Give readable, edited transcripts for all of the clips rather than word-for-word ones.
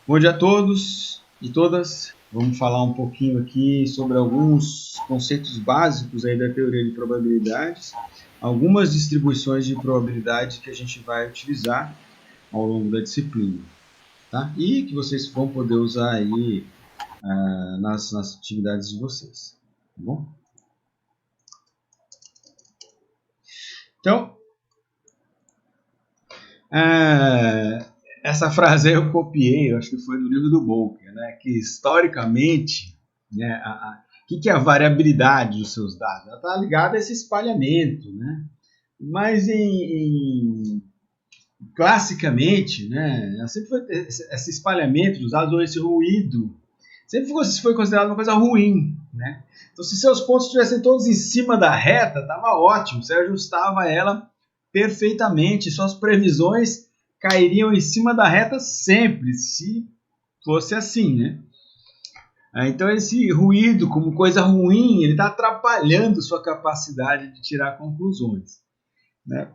Bom dia a todos e todas. Vamos falar um pouquinho aqui sobre alguns conceitos básicos aí da teoria de probabilidades, algumas distribuições de probabilidade que a gente vai utilizar ao longo da disciplina, tá? E que vocês vão poder usar aí nas atividades de vocês, tá bom? Então, essa frase aí eu copiei, eu acho que foi do livro do Bolker, né? Que historicamente, né, o que é a variabilidade dos seus dados? Ela está ligada a esse espalhamento, né? Mas classicamente, né, sempre foi esse espalhamento dos dados ou esse ruído sempre foi considerado uma coisa ruim, né? Então, se seus pontos estivessem todos em cima da reta, estava ótimo, você ajustava ela perfeitamente, suas previsões cairiam em cima da reta sempre, se fosse assim, né? Então esse ruído como coisa ruim, ele está atrapalhando sua capacidade de tirar conclusões, né?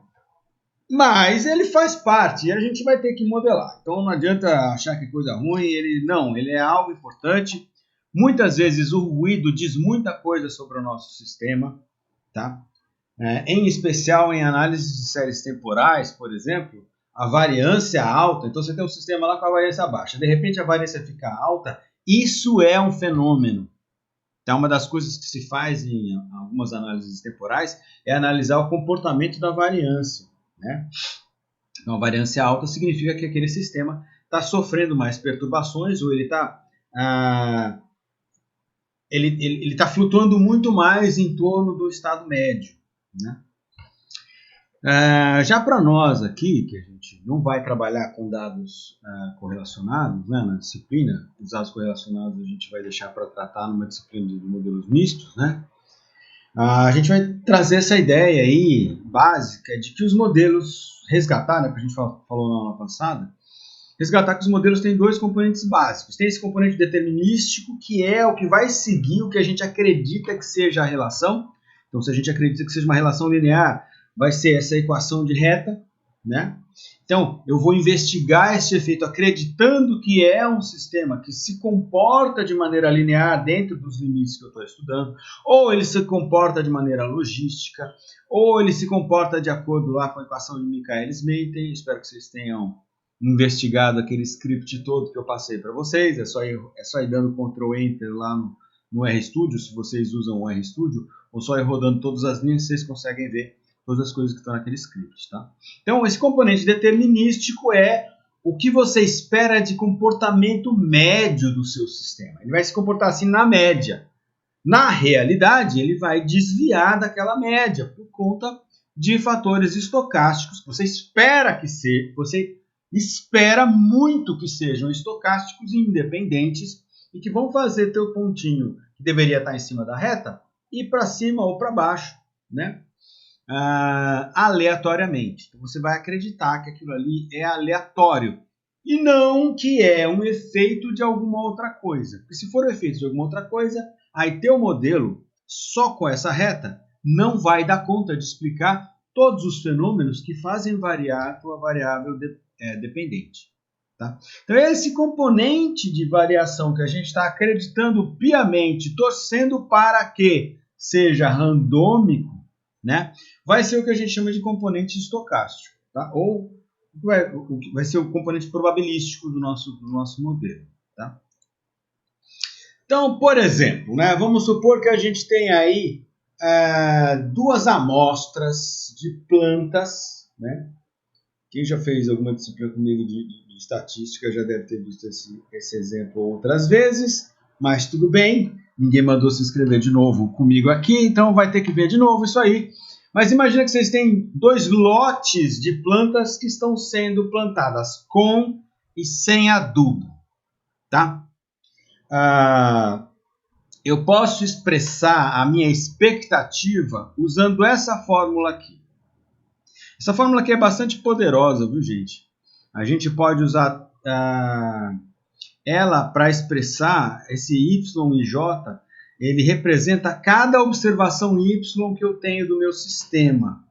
Mas ele faz parte e a gente vai ter que modelar. Então não adianta achar que é coisa ruim, ele é algo importante. Muitas vezes o ruído diz muita coisa sobre o nosso sistema, tá? Em especial em análise de séries temporais, por exemplo, a variância alta, então você tem um sistema lá com a variância baixa, de repente a variância fica alta, isso é um fenômeno. Então, uma das coisas que se faz em algumas análises temporais é analisar o comportamento da variância, né? Então, a variância alta significa que aquele sistema está sofrendo mais perturbações ou ele está ele tá flutuando muito mais em torno do estado médio, né? Já para nós aqui, que a gente não vai trabalhar com dados correlacionados, né, na disciplina, os dados correlacionados a gente vai deixar para tratar numa disciplina de modelos mistos, né? A gente vai trazer essa ideia aí básica de que os modelos resgatar, né, que a gente falou na aula passada, resgatar que os modelos têm dois componentes básicos. Tem esse componente determinístico, que é o que vai seguir o que a gente acredita que seja a relação. Então, se a gente acredita que seja uma relação linear, vai ser essa equação de reta, né? Então, eu vou investigar esse efeito acreditando que é um sistema que se comporta de maneira linear dentro dos limites que eu estou estudando, ou ele se comporta de maneira logística, ou ele se comporta de acordo lá com a equação de Michaelis-Menten. Espero que vocês tenham investigado aquele script todo que eu passei para vocês. É só ir dando Ctrl Enter lá no RStudio, se vocês usam o RStudio, ou só ir rodando todas as linhas, vocês conseguem ver todas as coisas que estão naquele script, tá? Então, esse componente determinístico é o que você espera de comportamento médio do seu sistema. Ele vai se comportar assim na média. Na realidade, ele vai desviar daquela média por conta de fatores estocásticos que você espera muito que sejam estocásticos e independentes e que vão fazer teu pontinho que deveria estar em cima da reta ir para cima ou para baixo, né? Aleatoriamente. Então você vai acreditar que aquilo ali é aleatório e não que é um efeito de alguma outra coisa. Porque se for o efeito de alguma outra coisa, aí teu modelo só com essa reta não vai dar conta de explicar todos os fenômenos que fazem variar a tua variável dependente. Tá? Então esse componente de variação que a gente está acreditando piamente, torcendo para que seja randômico, né, vai ser o que a gente chama de componente estocástico, tá? Ou vai ser o componente probabilístico do nosso modelo. Tá? Então, por exemplo, né, vamos supor que a gente tem aí duas amostras de plantas, né? Quem já fez alguma disciplina comigo de estatística já deve ter visto esse exemplo outras vezes, mas tudo bem, ninguém mandou se inscrever de novo comigo aqui, então vai ter que ver de novo isso aí. Mas imagina que vocês têm dois lotes de plantas que estão sendo plantadas com e sem adubo, tá? Eu posso expressar a minha expectativa usando essa fórmula aqui. Essa fórmula aqui é bastante poderosa, viu, gente? A gente pode usar ela para expressar esse Y e J. Ele representa cada observação Y que eu tenho do meu sistema,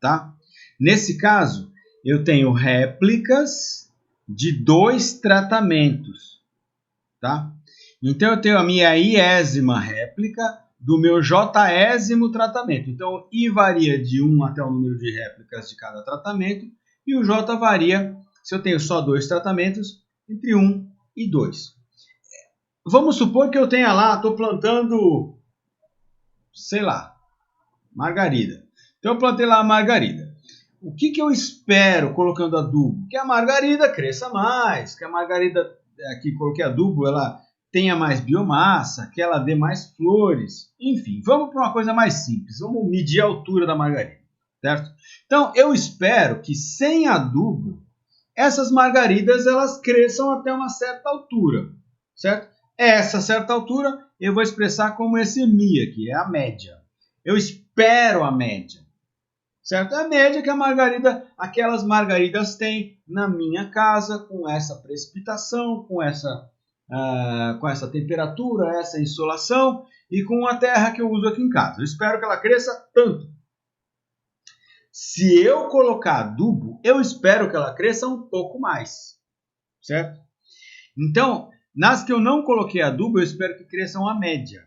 tá? Nesse caso, eu tenho réplicas de 2 tratamentos, tá? Então, eu tenho a minha iésima réplica do meu jésimo tratamento. Então, I varia de 1 até o número de réplicas de cada tratamento, e o J varia, se eu tenho só 2 tratamentos, entre 1 e 2. Vamos supor que eu tenha lá, estou plantando, sei lá, margarida. Então, eu plantei lá a margarida. O que eu espero colocando adubo? Que a margarida cresça mais, que a margarida, aqui coloquei adubo, ela tenha mais biomassa, que ela dê mais flores. Enfim, vamos para uma coisa mais simples. Vamos medir a altura da margarida, certo? Então, eu espero que sem adubo, essas margaridas elas cresçam até uma certa altura, certo? Essa certa altura eu vou expressar como esse mi aqui, é a média. Eu espero a média, certo? É a média que aquelas margaridas têm na minha casa, com essa precipitação, com essa temperatura, essa insolação e com a terra que eu uso aqui em casa. Eu espero que ela cresça tanto. Se eu colocar adubo, eu espero que ela cresça um pouco mais, certo? Então, nas que eu não coloquei adubo, eu espero que cresçam a média.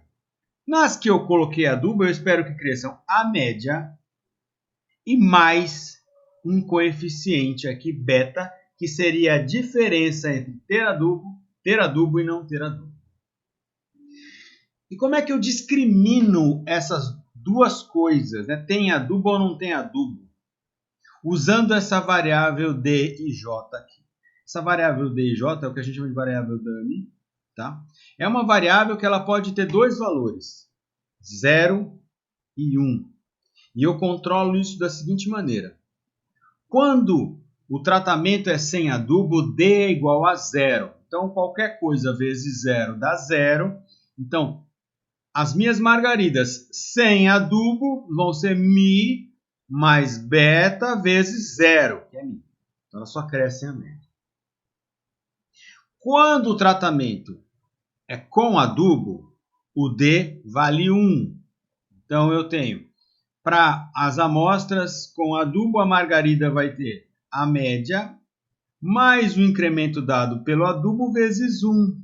Nas que eu coloquei adubo, eu espero que cresçam a média e mais um coeficiente aqui, beta, que seria a diferença entre ter adubo e não ter adubo. E como é que eu discrimino essas duas coisas, né? Tem adubo ou não tem adubo? Usando essa variável d e j aqui. Essa variável d e j é o que a gente chama de variável dummy, tá? É uma variável que ela pode ter dois valores, 0 e 1. E eu controlo isso da seguinte maneira. Quando o tratamento é sem adubo, d é igual a 0. Então, qualquer coisa vezes 0 dá 0. Então, as minhas margaridas sem adubo vão ser mi mais beta vezes 0, que é mi. Então, elas só crescem a média. Quando o tratamento é com adubo, o D vale 1. Então, eu tenho, para as amostras com adubo, a margarida vai ter a média mais o incremento dado pelo adubo vezes 1.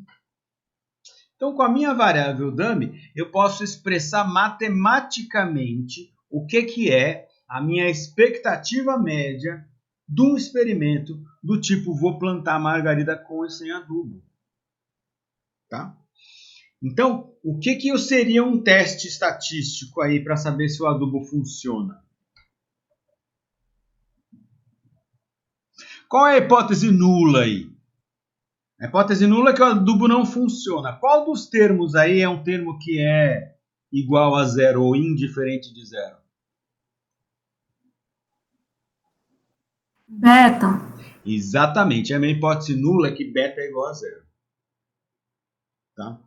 Então, com a minha variável dummy, eu posso expressar matematicamente o que é a minha expectativa média de um experimento do tipo vou plantar margarida com e sem adubo. Tá? Então, o que seria um teste estatístico aí para saber se o adubo funciona? Qual é a hipótese nula aí? A hipótese nula é que o adubo não funciona. Qual dos termos aí é um termo que é igual a 0 ou indiferente de 0? Beta. Exatamente. A minha hipótese nula é que beta é igual a 0. Tá?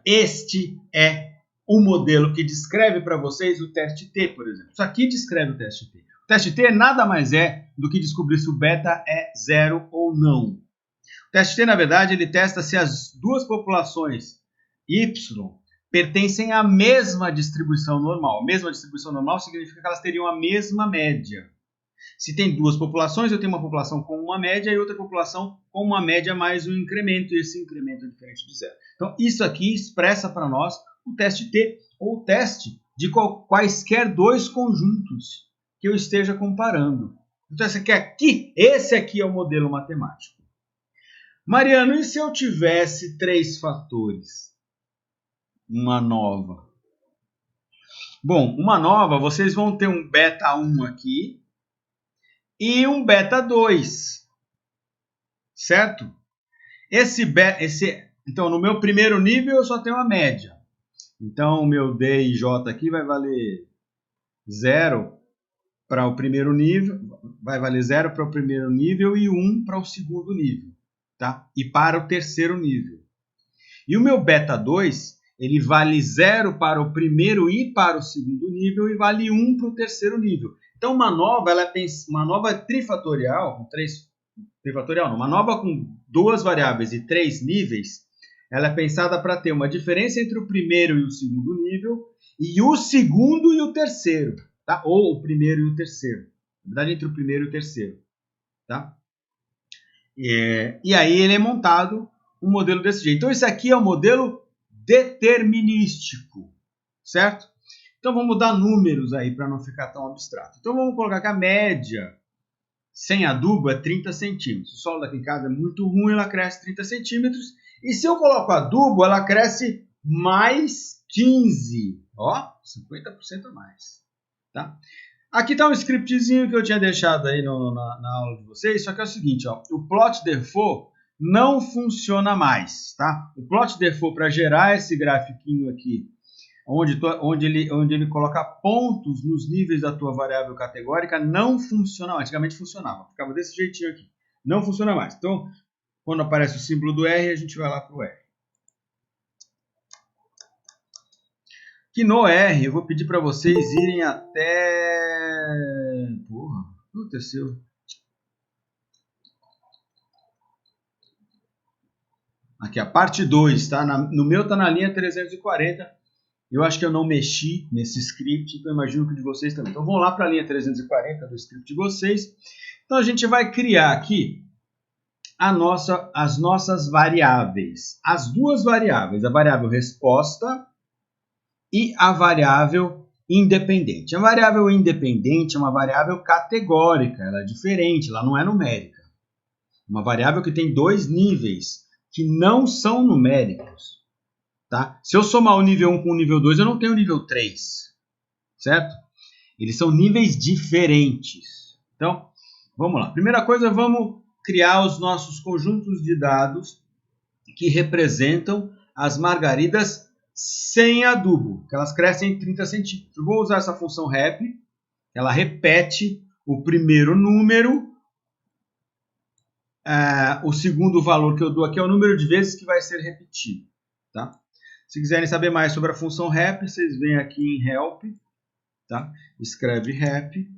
Este é o modelo que descreve para vocês o teste T, por exemplo. Isso aqui descreve o teste T. O teste T nada mais é do que descobrir se o beta é 0 ou não. O teste T, na verdade, ele testa se as duas populações Y pertencem à mesma distribuição normal. A mesma distribuição normal significa que elas teriam a mesma média. Se tem duas populações, eu tenho uma população com uma média e outra população com uma média mais um incremento, e esse incremento é diferente de 0. Então, isso aqui expressa para nós o teste T, ou o teste de quaisquer dois conjuntos que eu esteja comparando. Então, esse aqui é o modelo matemático. Mariano, e se eu tivesse 3 fatores? Uma nova. Bom, uma nova, vocês vão ter um beta 1 aqui e um beta 2. Certo? Então, no meu primeiro nível, eu só tenho a média. Então, o meu D e J aqui vai valer 0 para o primeiro nível, vai valer 0 para o primeiro nível e 1 para o segundo nível, tá? E para o terceiro nível. E o meu beta 2, ele vale 0 para o primeiro e para o segundo nível e vale 1 para o terceiro nível. Então, uma nova trifatorial, uma nova com duas variáveis e 3 níveis, ela é pensada para ter uma diferença entre o primeiro e o segundo nível e o segundo e o terceiro, tá? Ou o primeiro e o terceiro. Na verdade, entre o primeiro e o terceiro, tá? E aí ele é montado um modelo desse jeito. Então esse aqui é o modelo determinístico, certo? Então vamos dar números aí para não ficar tão abstrato. Então vamos colocar que a média sem adubo é 30 centímetros. O solo daqui em casa é muito ruim, ela cresce 30 centímetros. E se eu coloco adubo, ela cresce mais 15. Ó, 50% a mais. Tá? Aqui está um scriptzinho que eu tinha deixado aí na aula de vocês. Só que é o seguinte, ó, o plot default não funciona mais. Tá? O plot default, para gerar esse grafiquinho aqui, onde ele coloca pontos nos níveis da tua variável categórica, não funciona mais. Antigamente funcionava, ficava desse jeitinho aqui. Não funciona mais. Então, quando aparece o símbolo do R, a gente vai lá para o R. Que no R, eu vou pedir para vocês irem até... Porra, o que aconteceu? Aqui, a parte 2, tá? No meu tá na linha 340. Eu acho que eu não mexi nesse script, então eu imagino que o de vocês também. Então vamos lá para a linha 340 do script de vocês. Então a gente vai criar aqui as nossas variáveis. As duas variáveis, a variável resposta e a variável independente. A variável independente é uma variável categórica, ela é diferente, ela não é numérica. Uma variável que tem dois níveis que não são numéricos. Tá? Se eu somar o nível 1 com o nível 2, eu não tenho o nível 3. Certo? Eles são níveis diferentes. Então, vamos lá. Primeira coisa, vamos criar os nossos conjuntos de dados que representam as margaridas sem adubo, que elas crescem em 30 centímetros. Eu vou usar essa função rep, ela repete o primeiro número, o segundo valor que eu dou aqui é o número de vezes que vai ser repetido. Tá? Se quiserem saber mais sobre a função rep, vocês vêm aqui em help, tá? Escreve rep,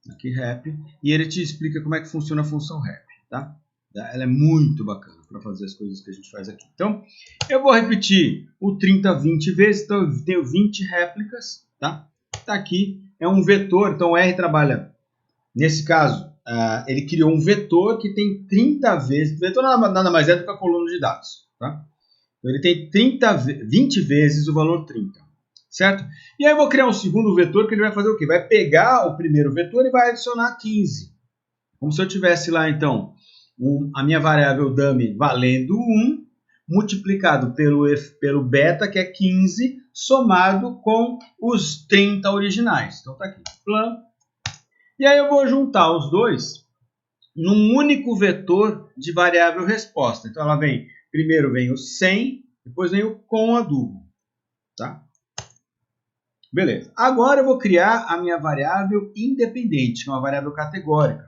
aqui rep, e ele te explica como é que funciona a função rep, tá? Ela é muito bacana para fazer as coisas que a gente faz aqui. Então, eu vou repetir o 30 20 vezes, então eu tenho 20 réplicas, tá? Tá aqui, é um vetor, então o R trabalha, nesse caso, ele criou um vetor que tem 30 vezes, vetor nada mais é do que a coluna de dados, tá? Então, ele tem 20 vezes o valor 30, certo? E aí eu vou criar um segundo vetor que ele vai fazer o quê? Vai pegar o primeiro vetor e vai adicionar 15. Como se eu tivesse lá, então, a minha variável dummy valendo 1, multiplicado pelo beta, que é 15, somado com os 30 originais. Então tá aqui, plan. E aí eu vou juntar os dois num único vetor de variável resposta. Então ela vem... Primeiro vem o sem, depois vem o com adubo. Tá? Beleza. Agora eu vou criar a minha variável independente, que é uma variável categórica.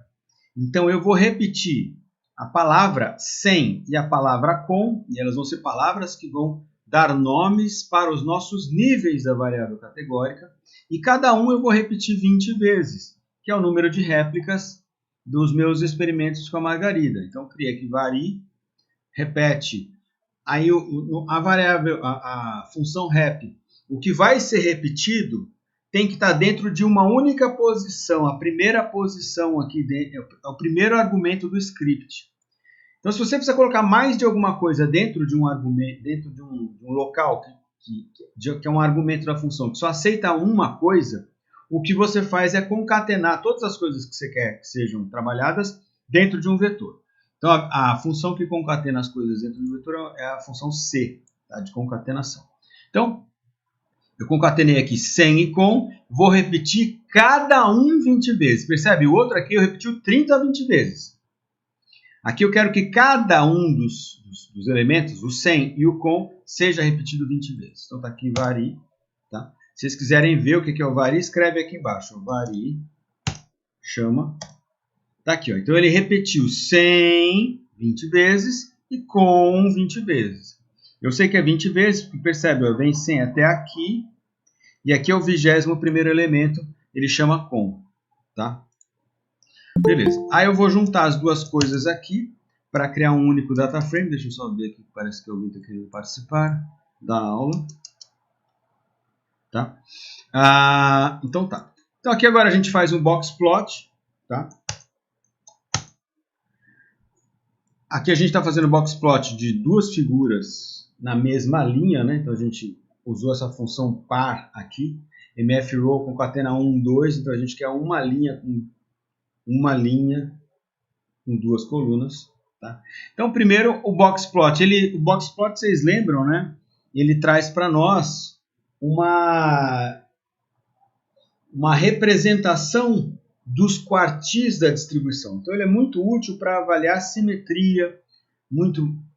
Então eu vou repetir a palavra sem e a palavra com, e elas vão ser palavras que vão dar nomes para os nossos níveis da variável categórica, e cada um eu vou repetir 20 vezes, que é o número de réplicas dos meus experimentos com a margarida. Então criei aqui vari, repete, aí a variável, a função rep, o que vai ser repetido tem que estar dentro de uma única posição, a primeira posição aqui dentro, é o primeiro argumento do script. Então, se você precisa colocar mais de alguma coisa dentro de um argumento, dentro de um local que é um argumento da função, que só aceita uma coisa, o que você faz é concatenar todas as coisas que você quer que sejam trabalhadas dentro de um vetor. Então, a função que concatena as coisas dentro do vetor é a função C, tá? De concatenação. Então, eu concatenei aqui sem e com, vou repetir cada um 20 vezes. Percebe? O outro aqui eu repeti o 30 20 vezes. Aqui eu quero que cada um dos elementos, o sem e o com, seja repetido 20 vezes. Então, está aqui vari. Tá? Se vocês quiserem ver o que é o vari, escreve aqui embaixo. Vari, chama... Tá aqui, ó. Então ele repetiu sem 20 vezes e com 20 vezes. Eu sei que é 20 vezes, porque percebe, ó, vem sem até aqui, e aqui é o 21º elemento, ele chama com, tá? Beleza. Aí eu vou juntar as duas coisas aqui para criar um único data frame. Deixa eu só ver aqui, parece que alguém está querendo participar da aula. Tá? Então tá. Então aqui agora a gente faz um box plot, tá? Aqui a gente está fazendo box plot de duas figuras na mesma linha, né? Então a gente usou essa função par aqui. mfrow concatena 1, 2, então a gente quer uma linha com duas colunas. Tá? Então primeiro o box plot. O box plot, vocês lembram, né? Ele traz para nós uma representação dos quartis da distribuição. Então ele é muito útil para avaliar simetria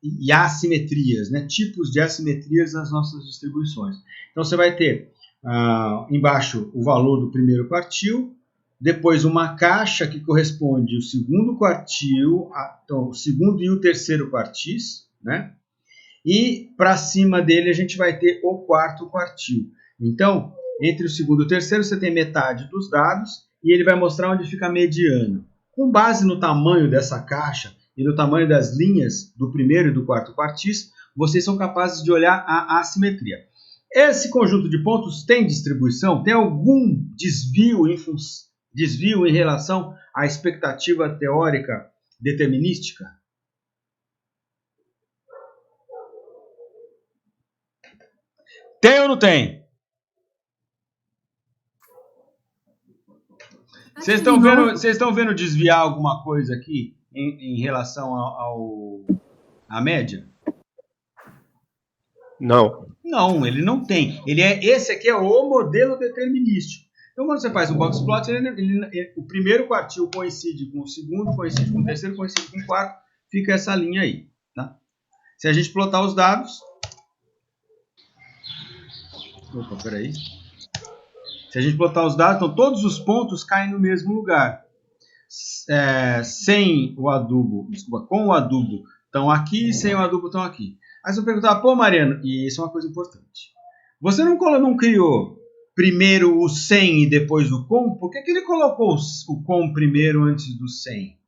e assimetrias, né? Tipos de assimetrias nas nossas distribuições. Então você vai ter embaixo o valor do primeiro quartil, depois uma caixa que corresponde ao segundo quartil, então, o segundo e o terceiro quartis, né? E para cima dele a gente vai ter o quarto quartil. Então, entre o segundo e o terceiro você tem metade dos dados e ele vai mostrar onde fica a mediana. Com base no tamanho dessa caixa e no tamanho das linhas do primeiro e do quarto quartis, vocês são capazes de olhar a assimetria. Esse conjunto de pontos tem distribuição? Tem algum desvio em relação à expectativa teórica determinística? Tem ou não tem? Vocês estão vendo desviar alguma coisa aqui em relação à média? Não. Não, ele não tem. Esse aqui é o modelo determinístico. Então, quando você faz um box plot, o primeiro quartil coincide com o segundo, coincide com o terceiro, coincide com o quarto, fica essa linha aí. Tá? Se a gente plotar os dados... Opa, peraí. Se a gente plotar os dados, então todos os pontos caem no mesmo lugar. Sem o adubo, desculpa, com o adubo estão aqui, sem o adubo estão aqui. Aí você vai perguntar, pô, Mariano, e isso é uma coisa importante. Você não criou primeiro o sem e depois o com? Por que ele colocou o com primeiro antes do sem?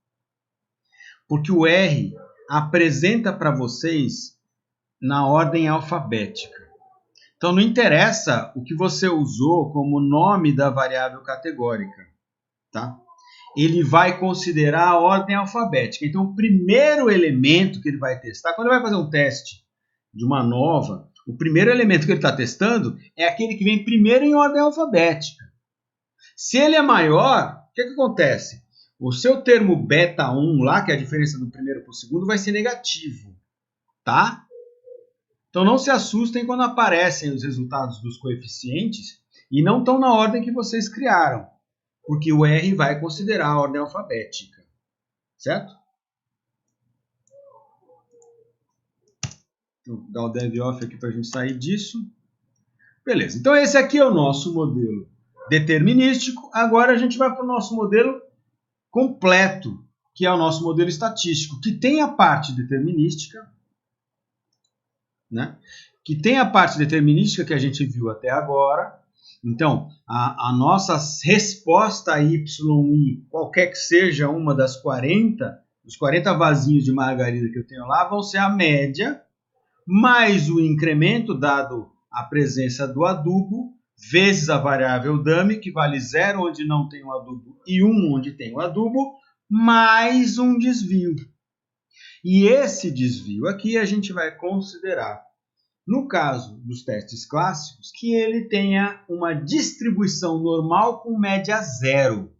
Porque o R apresenta para vocês na ordem alfabética. Então não interessa o que você usou como nome da variável categórica, tá? Ele vai considerar a ordem alfabética. Então o primeiro elemento que ele vai testar, quando ele vai fazer um teste de uma nova, o primeiro elemento que ele está testando é aquele que vem primeiro em ordem alfabética. Se ele é maior, o que acontece? O seu termo beta 1 lá, que é a diferença do primeiro para o segundo, vai ser negativo, tá? Então não se assustem quando aparecem os resultados dos coeficientes e não estão na ordem que vocês criaram, porque o R vai considerar a ordem alfabética, certo? Vou dar o dev off aqui para a gente sair disso. Beleza, então esse aqui é o nosso modelo determinístico. Agora a gente vai para o nosso modelo completo, que é o nosso modelo estatístico, que tem a parte determinística, né? Que tem a parte determinística que a gente viu até agora. Então, a nossa resposta a y, qualquer que seja uma das 40, os 40 vasinhos de margarida que eu tenho lá, vão ser a média, mais o incremento dado a presença do adubo, vezes a variável dummy, que vale 0 onde não tem o adubo e 1 onde tem o adubo, mais um desvio. E esse desvio aqui a gente vai considerar, no caso dos testes clássicos, que ele tenha uma distribuição normal com média zero.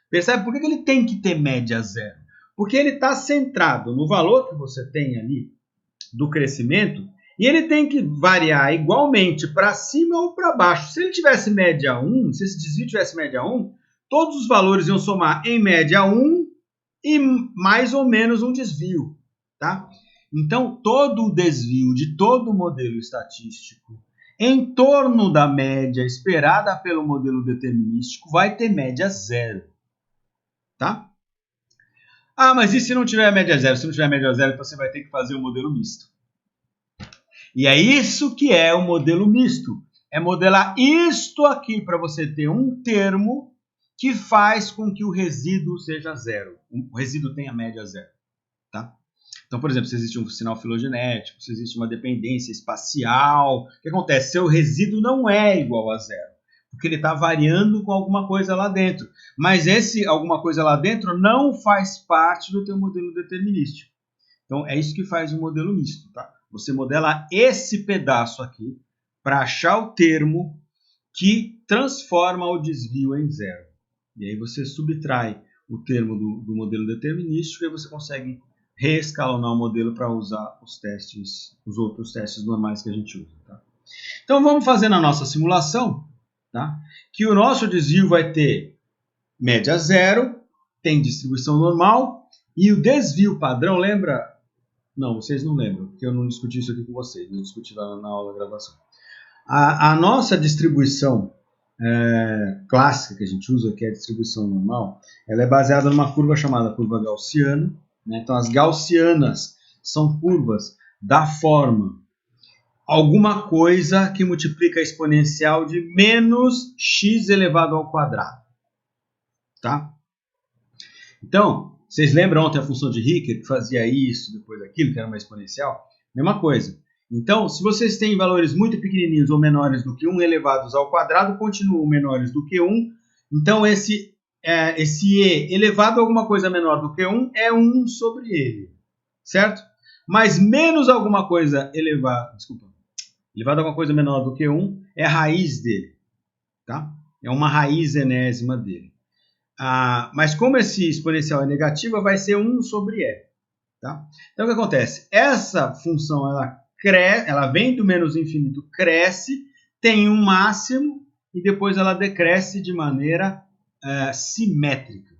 Percebe por que ele tem que ter média zero? Porque ele está centrado no valor que você tem ali do crescimento e ele tem que variar igualmente para cima ou para baixo. Se ele tivesse média 1, se esse desvio tivesse média 1, todos os valores iam somar em média 1 e mais ou menos um desvio, tá? Então, todo o desvio de todo o modelo estatístico em torno da média esperada pelo modelo determinístico vai ter média zero, tá? Ah, mas e se não tiver média zero? Se não tiver média zero, então você vai ter que fazer um modelo misto. E é isso que é o modelo misto. É modelar isto aqui para você ter um termo que faz com que o resíduo seja zero. O resíduo tenha média zero, tá? Então, por exemplo, se existe um sinal filogenético, se existe uma dependência espacial, o que acontece? Seu resíduo não é igual a zero, porque ele está variando com alguma coisa lá dentro. Mas esse alguma coisa lá dentro não faz parte do teu modelo determinístico. Então, é isso que faz o modelo misto. Tá? Você modela esse pedaço aqui para achar o termo que transforma o desvio em zero. E aí você subtrai o termo do modelo determinístico e você consegue reescalonar o modelo para usar os outros testes normais que a gente usa. Tá? Então vamos fazer na nossa simulação, tá? Que o nosso desvio vai ter média zero, tem distribuição normal, e o desvio padrão, lembra? Não, vocês não lembram, porque eu não discuti isso aqui com vocês, eu discuti lá na aula de gravação. A nossa distribuição clássica que a gente usa, que é a distribuição normal, ela é baseada numa curva chamada curva gaussiana. Né? Então, as gaussianas são curvas da forma alguma coisa que multiplica a exponencial de menos x elevado ao quadrado. Tá? Então, vocês lembram ontem a função de Ricker, que fazia isso, depois aquilo, que era uma exponencial? Mesma coisa. Então, se vocês têm valores muito pequenininhos ou menores do que 1 elevados ao quadrado, continuam menores do que 1. Então, esse E elevado a alguma coisa menor do que 1 é 1 sobre ele. Certo? Mas menos alguma coisa elevado a alguma coisa menor do que 1 é a raiz dele. Tá? É uma raiz enésima dele. Mas como esse exponencial é negativa, vai ser 1 sobre E. Tá? Então, o que acontece? Essa função, ela vem do menos infinito, cresce, tem um máximo e depois ela decresce de maneira simétrica.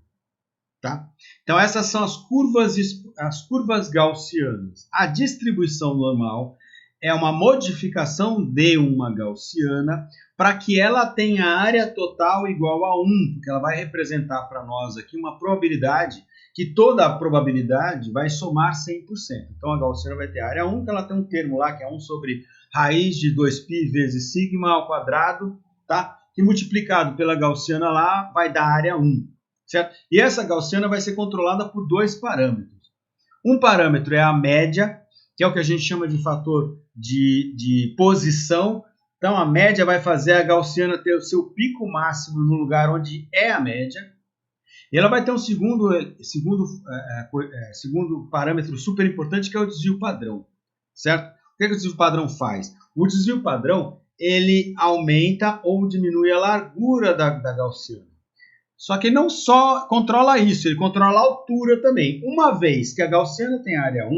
Tá? Então, essas são as curvas gaussianas. A distribuição normal é uma modificação de uma gaussiana para que ela tenha área total igual a 1, porque ela vai representar para nós aqui uma probabilidade que toda a probabilidade vai somar 100%. Então, a gaussiana vai ter área 1, que ela tem um termo lá, que é 1 sobre raiz de 2π vezes sigma ao quadrado, tá? Que multiplicado pela gaussiana lá vai dar área 1. Certo? E essa gaussiana vai ser controlada por dois parâmetros. Um parâmetro é a média, que é o que a gente chama de fator de posição. Então, a média vai fazer a gaussiana ter o seu pico máximo no lugar onde é a média. E ela vai ter um segundo parâmetro super importante, que é o desvio padrão. Certo? O que o desvio padrão faz? O desvio padrão, ele aumenta ou diminui a largura da gaussiana. Só que ele não só controla isso, ele controla a altura também. Uma vez que a gaussiana tem área 1,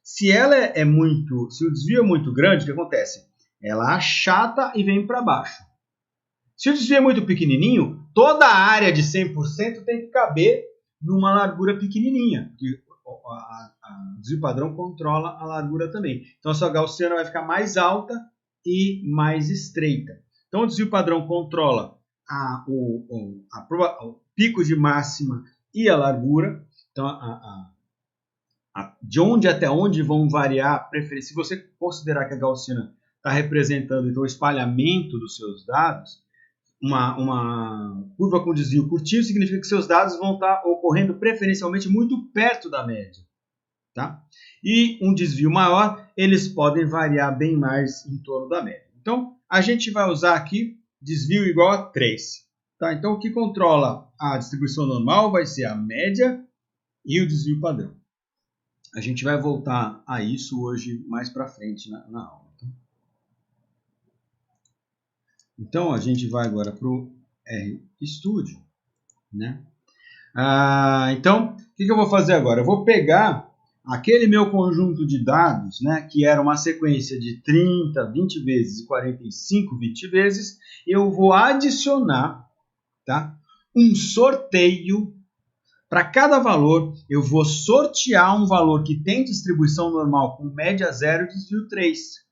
se o desvio é muito grande, o que acontece? Ela achata e vem para baixo. Se o desvio é muito pequenininho, toda a área de 100% tem que caber numa largura pequenininha, porque o desvio padrão controla a largura também. Então a sua gaussiana vai ficar mais alta e mais estreita. Então o desvio padrão controla o pico de máxima e a largura. Então, de onde até onde vão variar a preferência. Se você considerar que a gaussiana está representando então, o espalhamento dos seus dados, uma curva com desvio curtinho significa que seus dados vão estar ocorrendo preferencialmente muito perto da média. Tá? E um desvio maior, eles podem variar bem mais em torno da média. Então, a gente vai usar aqui desvio igual a 3. Tá? Então, o que controla a distribuição normal vai ser a média e o desvio padrão. A gente vai voltar a isso hoje mais para frente na aula. Então, a gente vai agora para o RStudio. Né? Então, o que eu vou fazer agora? Eu vou pegar aquele meu conjunto de dados, né, que era uma sequência de 30, 20 vezes e 45, 20 vezes, eu vou adicionar, tá, um sorteio. Para cada valor, eu vou sortear um valor que tem distribuição normal com média 0 e desvio 3.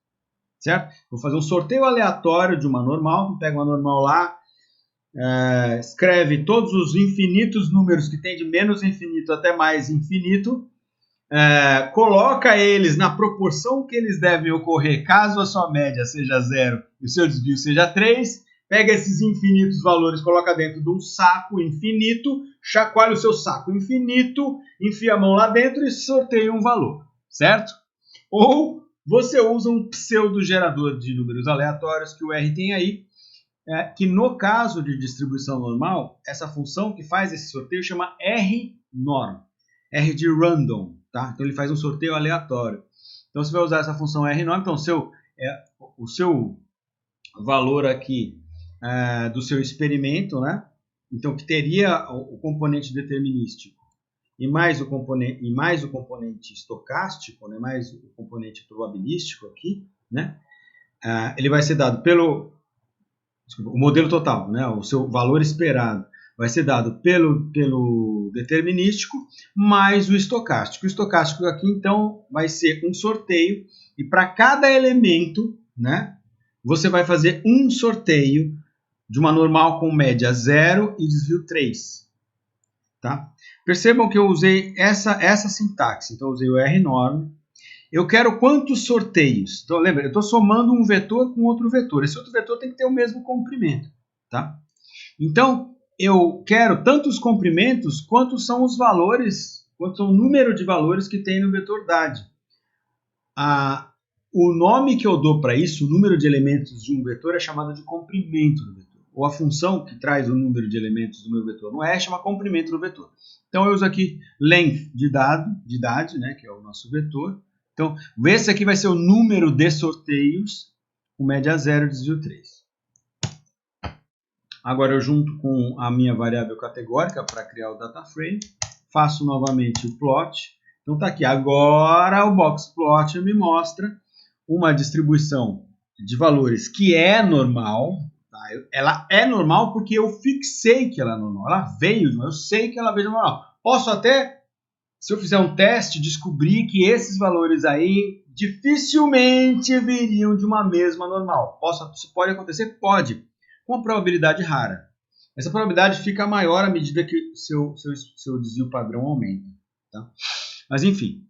Certo? Vou fazer um sorteio aleatório de uma normal, pega uma normal lá, escreve todos os infinitos números que tem de menos infinito até mais infinito, coloca eles na proporção que eles devem ocorrer caso a sua média seja 0 e o seu desvio seja 3, pega esses infinitos valores, coloca dentro de um saco infinito, chacoalha o seu saco infinito, enfia a mão lá dentro e sorteia um valor, certo? Ou você usa um pseudo-gerador de números aleatórios que o R tem aí, que no caso de distribuição normal, essa função que faz esse sorteio chama rnorm, R de random. tá? Então ele faz um sorteio aleatório. Então você vai usar essa função R-norm, então o seu valor aqui do seu experimento, né? Então que teria o componente determinístico e mais o componente estocástico, né? Mais o componente probabilístico aqui, né? Ele vai ser dado o modelo total, né? O seu valor esperado vai ser dado pelo determinístico mais o estocástico. O estocástico aqui, então, vai ser um sorteio e para cada elemento, né, você vai fazer um sorteio de uma normal com média 0 e desvio 3. Tá? Percebam que eu usei essa sintaxe. Então, eu usei o R-norm. Eu quero quantos sorteios? Então, lembra, eu estou somando um vetor com outro vetor. Esse outro vetor tem que ter o mesmo comprimento. Tá? Então, eu quero tantos comprimentos quantos são os valores, quanto são o número de valores que tem no vetor DAD. O nome que eu dou para isso, o número de elementos de um vetor, é chamado de comprimento do vetor. Ou a função que traz o número de elementos do meu vetor no R chama comprimento do vetor. Então eu uso aqui length de DAD, né, que é o nosso vetor. Então, esse aqui vai ser o número de sorteios com média 0 e desvio 3. Agora eu junto com a minha variável categórica para criar o data frame, faço novamente o plot. Então está aqui, agora o box plot me mostra uma distribuição de valores que é normal. Tá? Ela é normal porque eu fixei que ela é normal. Ela veio, eu sei que ela veio normal. Posso até, se eu fizer um teste, descobrir que esses valores aí dificilmente viriam de uma mesma normal. Isso pode acontecer? Pode. Com uma probabilidade rara. Essa probabilidade fica maior à medida que seu desvio padrão aumenta. Tá? Mas enfim.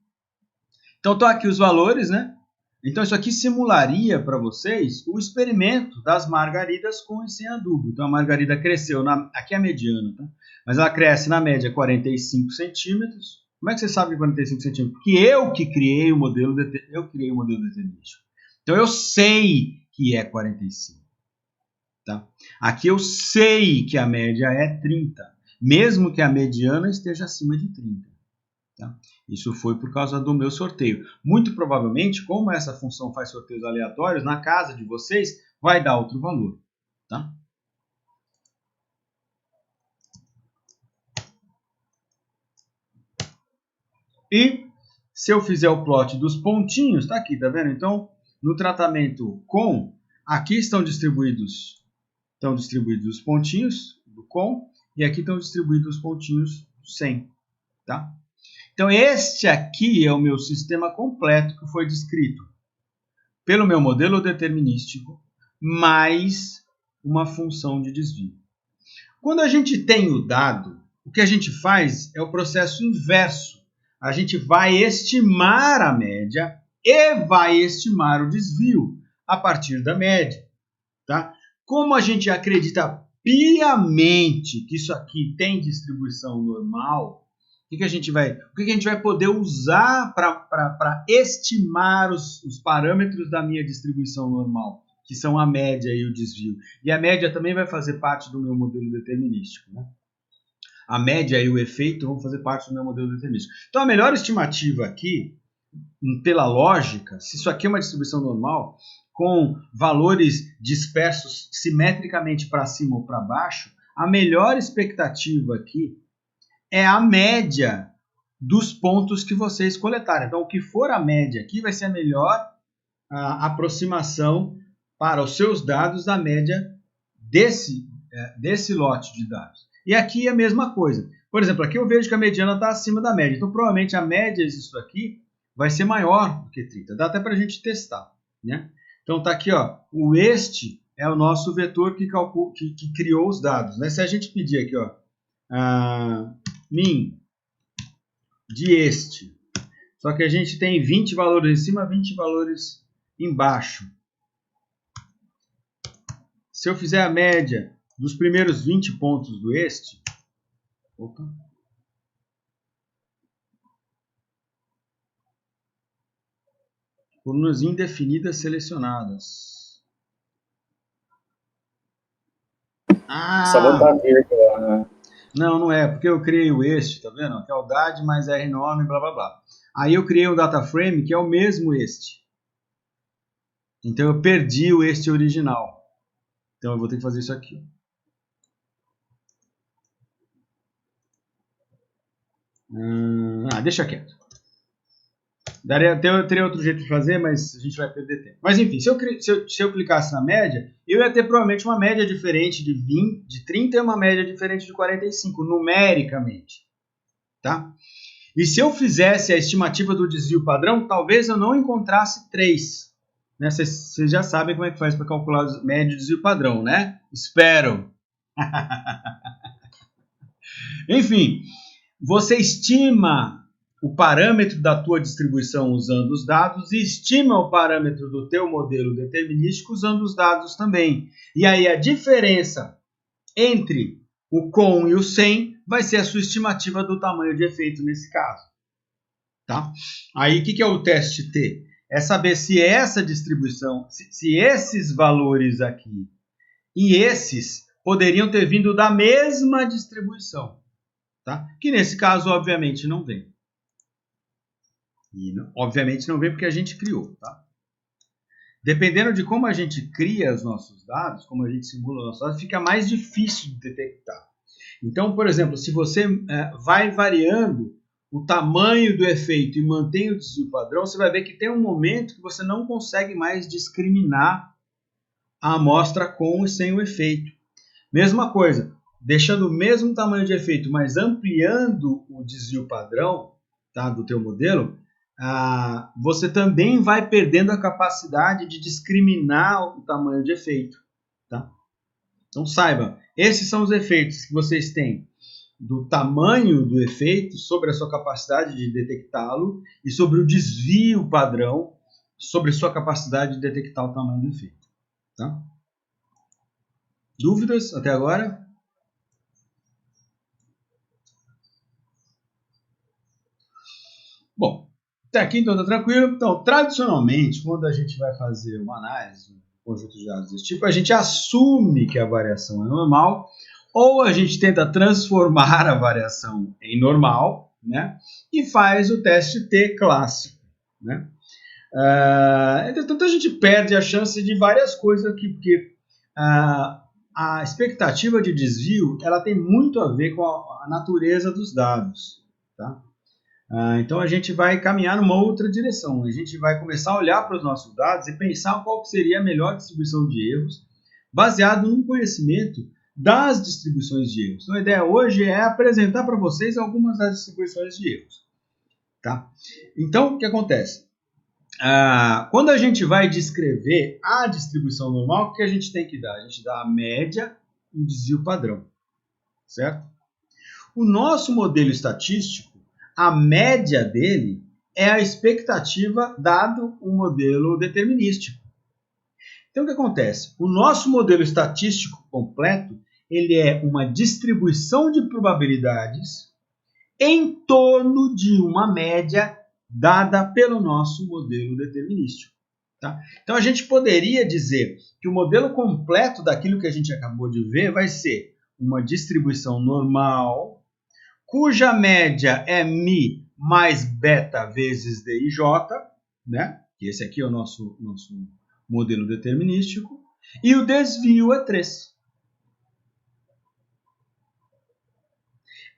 Então estão aqui os valores, né? Então isso aqui simularia para vocês o experimento das margaridas com e sem adubo. Então a margarida cresceu, aqui é a mediana, tá? Mas ela cresce na média 45 centímetros. Como é que você sabe que 45 centímetros? Porque eu criei o modelo determinístico. Então eu sei que é 45. Tá? Aqui eu sei que a média é 30, mesmo que a mediana esteja acima de 30. Tá? Isso foi por causa do meu sorteio. Muito provavelmente, como essa função faz sorteios aleatórios, na casa de vocês vai dar outro valor. Tá? E se eu fizer o plot dos pontinhos, tá aqui, tá vendo? Então, no tratamento com, aqui estão distribuídos os pontinhos do com, e aqui estão distribuídos os pontinhos do sem. Tá? Então, este aqui é o meu sistema completo que foi descrito pelo meu modelo determinístico, mais uma função de desvio. Quando a gente tem o dado, o que a gente faz é o processo inverso. A gente vai estimar a média e vai estimar o desvio a partir da média. Tá? Como a gente acredita piamente que isso aqui tem distribuição normal, o que a gente vai poder usar para estimar os parâmetros da minha distribuição normal, que são a média e o desvio. E a média também vai fazer parte do meu modelo determinístico. Né? A média e o efeito vão fazer parte do meu modelo determinístico. Então a melhor estimativa aqui, pela lógica, se isso aqui é uma distribuição normal, com valores dispersos simetricamente para cima ou para baixo, a melhor expectativa aqui é a média dos pontos que vocês coletarem. Então, o que for a média aqui vai ser a melhor aproximação para os seus dados da média desse lote de dados. E aqui é a mesma coisa. Por exemplo, aqui eu vejo que a mediana está acima da média. Então, provavelmente a média disso aqui vai ser maior do que 30. Dá até para a gente testar. Né? Então, está aqui, ó, este é o nosso vetor que criou os dados. Né? Se a gente pedir aqui, ó, min de este, só que a gente tem 20 valores em cima, 20 valores embaixo. Se eu fizer a média dos primeiros 20 pontos do este, colunas indefinidas selecionadas. Só botar a vírgula. Não é, porque eu criei o este, tá vendo? Que é o DAD mais R nome, blá blá blá. Aí eu criei um data frame que é o mesmo este. Então eu perdi o este original. Então eu vou ter que fazer isso aqui. Deixa quieto. Teria outro jeito de fazer, mas a gente vai perder tempo. Mas enfim, se eu clicasse na média, eu ia ter provavelmente uma média diferente de 30 e uma média diferente de 45, numericamente. Tá? E se eu fizesse a estimativa do desvio padrão, talvez eu não encontrasse 3. Né? Vocês já sabem como é que faz para calcular o médio desvio padrão, né? Espero. Enfim, você estima o parâmetro da tua distribuição usando os dados e estima o parâmetro do teu modelo determinístico usando os dados também. E aí a diferença entre o com e o sem vai ser a sua estimativa do tamanho de efeito nesse caso. Tá? Aí o que é o teste T? É saber se essa distribuição, se esses valores aqui e esses poderiam ter vindo da mesma distribuição. Tá? Que nesse caso, obviamente, não vem. E obviamente não vem porque a gente criou. Tá? Dependendo de como a gente cria os nossos dados, como a gente simula os nossos dados, fica mais difícil de detectar. Então, por exemplo, se você vai variando o tamanho do efeito e mantém o desvio padrão, você vai ver que tem um momento que você não consegue mais discriminar a amostra com e sem o efeito. Mesma coisa, deixando o mesmo tamanho de efeito, mas ampliando o desvio padrão, tá, do teu modelo, você também vai perdendo a capacidade de discriminar o tamanho de efeito. Tá? Então saiba, esses são os efeitos que vocês têm do tamanho do efeito sobre a sua capacidade de detectá-lo e sobre o desvio padrão sobre a sua capacidade de detectar o tamanho do efeito. Tá? Dúvidas até agora? Bom, até aqui então está tranquilo. Então, tradicionalmente, quando a gente vai fazer uma análise, um conjunto de dados desse tipo, a gente assume que a variação é normal, ou a gente tenta transformar a variação em normal, né? E faz o teste T clássico, né? Entretanto, a gente perde a chance de várias coisas aqui, porque a expectativa de desvio ela tem muito a ver com a natureza dos dados. Tá? Então a gente vai caminhar numa outra direção. A gente vai começar a olhar para os nossos dados e pensar qual seria a melhor distribuição de erros, baseado num conhecimento das distribuições de erros. Então a ideia hoje é apresentar para vocês algumas das distribuições de erros. Tá? Então o que acontece? Quando a gente vai descrever a distribuição normal, o que a gente tem que dar? A gente dá a média e o desvio padrão, certo? O nosso modelo estatístico, a média dele é a expectativa dado o modelo determinístico. Então o que acontece? O nosso modelo estatístico completo, ele é uma distribuição de probabilidades em torno de uma média dada pelo nosso modelo determinístico. Tá? Então a gente poderia dizer que o modelo completo daquilo que a gente acabou de ver vai ser uma distribuição normal, cuja média é μ mais beta vezes dij, né? Esse aqui é o nosso modelo determinístico, e o desvio é 3.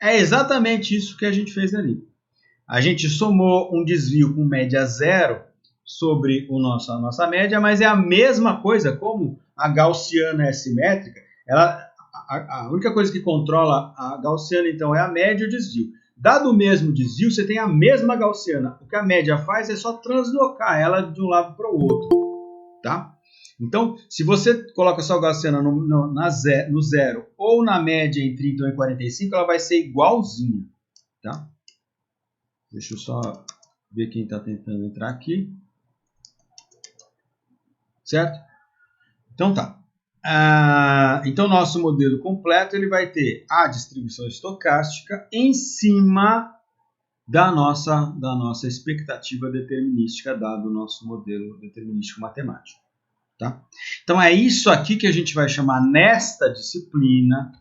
É exatamente isso que a gente fez ali. A gente somou um desvio com média 0 sobre a nossa média, mas é a mesma coisa, como a gaussiana é simétrica, a única coisa que controla a gaussiana, então, é a média e o desvio. Dado o mesmo desvio, você tem a mesma gaussiana. O que a média faz é só translocar ela de um lado para o outro. Tá? Então, se você coloca a sua gaussiana no 0 ou na média em 30 e 45, ela vai ser igualzinha. Tá? Deixa eu só ver quem está tentando entrar aqui. Certo? Então tá. Então, nosso modelo completo ele vai ter a distribuição estocástica em cima da nossa expectativa determinística, dado o nosso modelo determinístico matemático. Tá? Então, é isso aqui que a gente vai chamar nesta disciplina,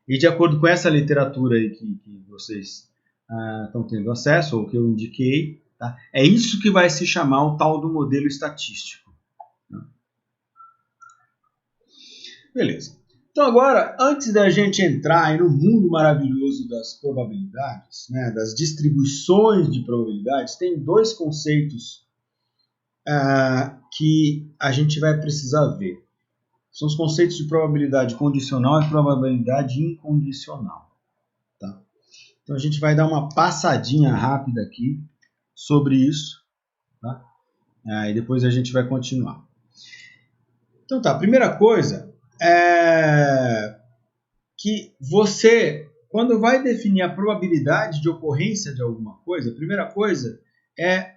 e de acordo com essa literatura aí que vocês estão tendo acesso, ou que eu indiquei, Tá? É isso que vai se chamar o tal do modelo estatístico. Beleza. Então agora, antes da gente entrar aí no mundo maravilhoso das probabilidades, né, das distribuições de probabilidades, tem dois conceitos que a gente vai precisar ver. São os conceitos de probabilidade condicional e probabilidade incondicional. Tá? Então a gente vai dar uma passadinha rápida aqui sobre isso. Tá? E depois a gente vai continuar. Então tá, a primeira coisa é que você, quando vai definir a probabilidade de ocorrência de alguma coisa, a primeira coisa é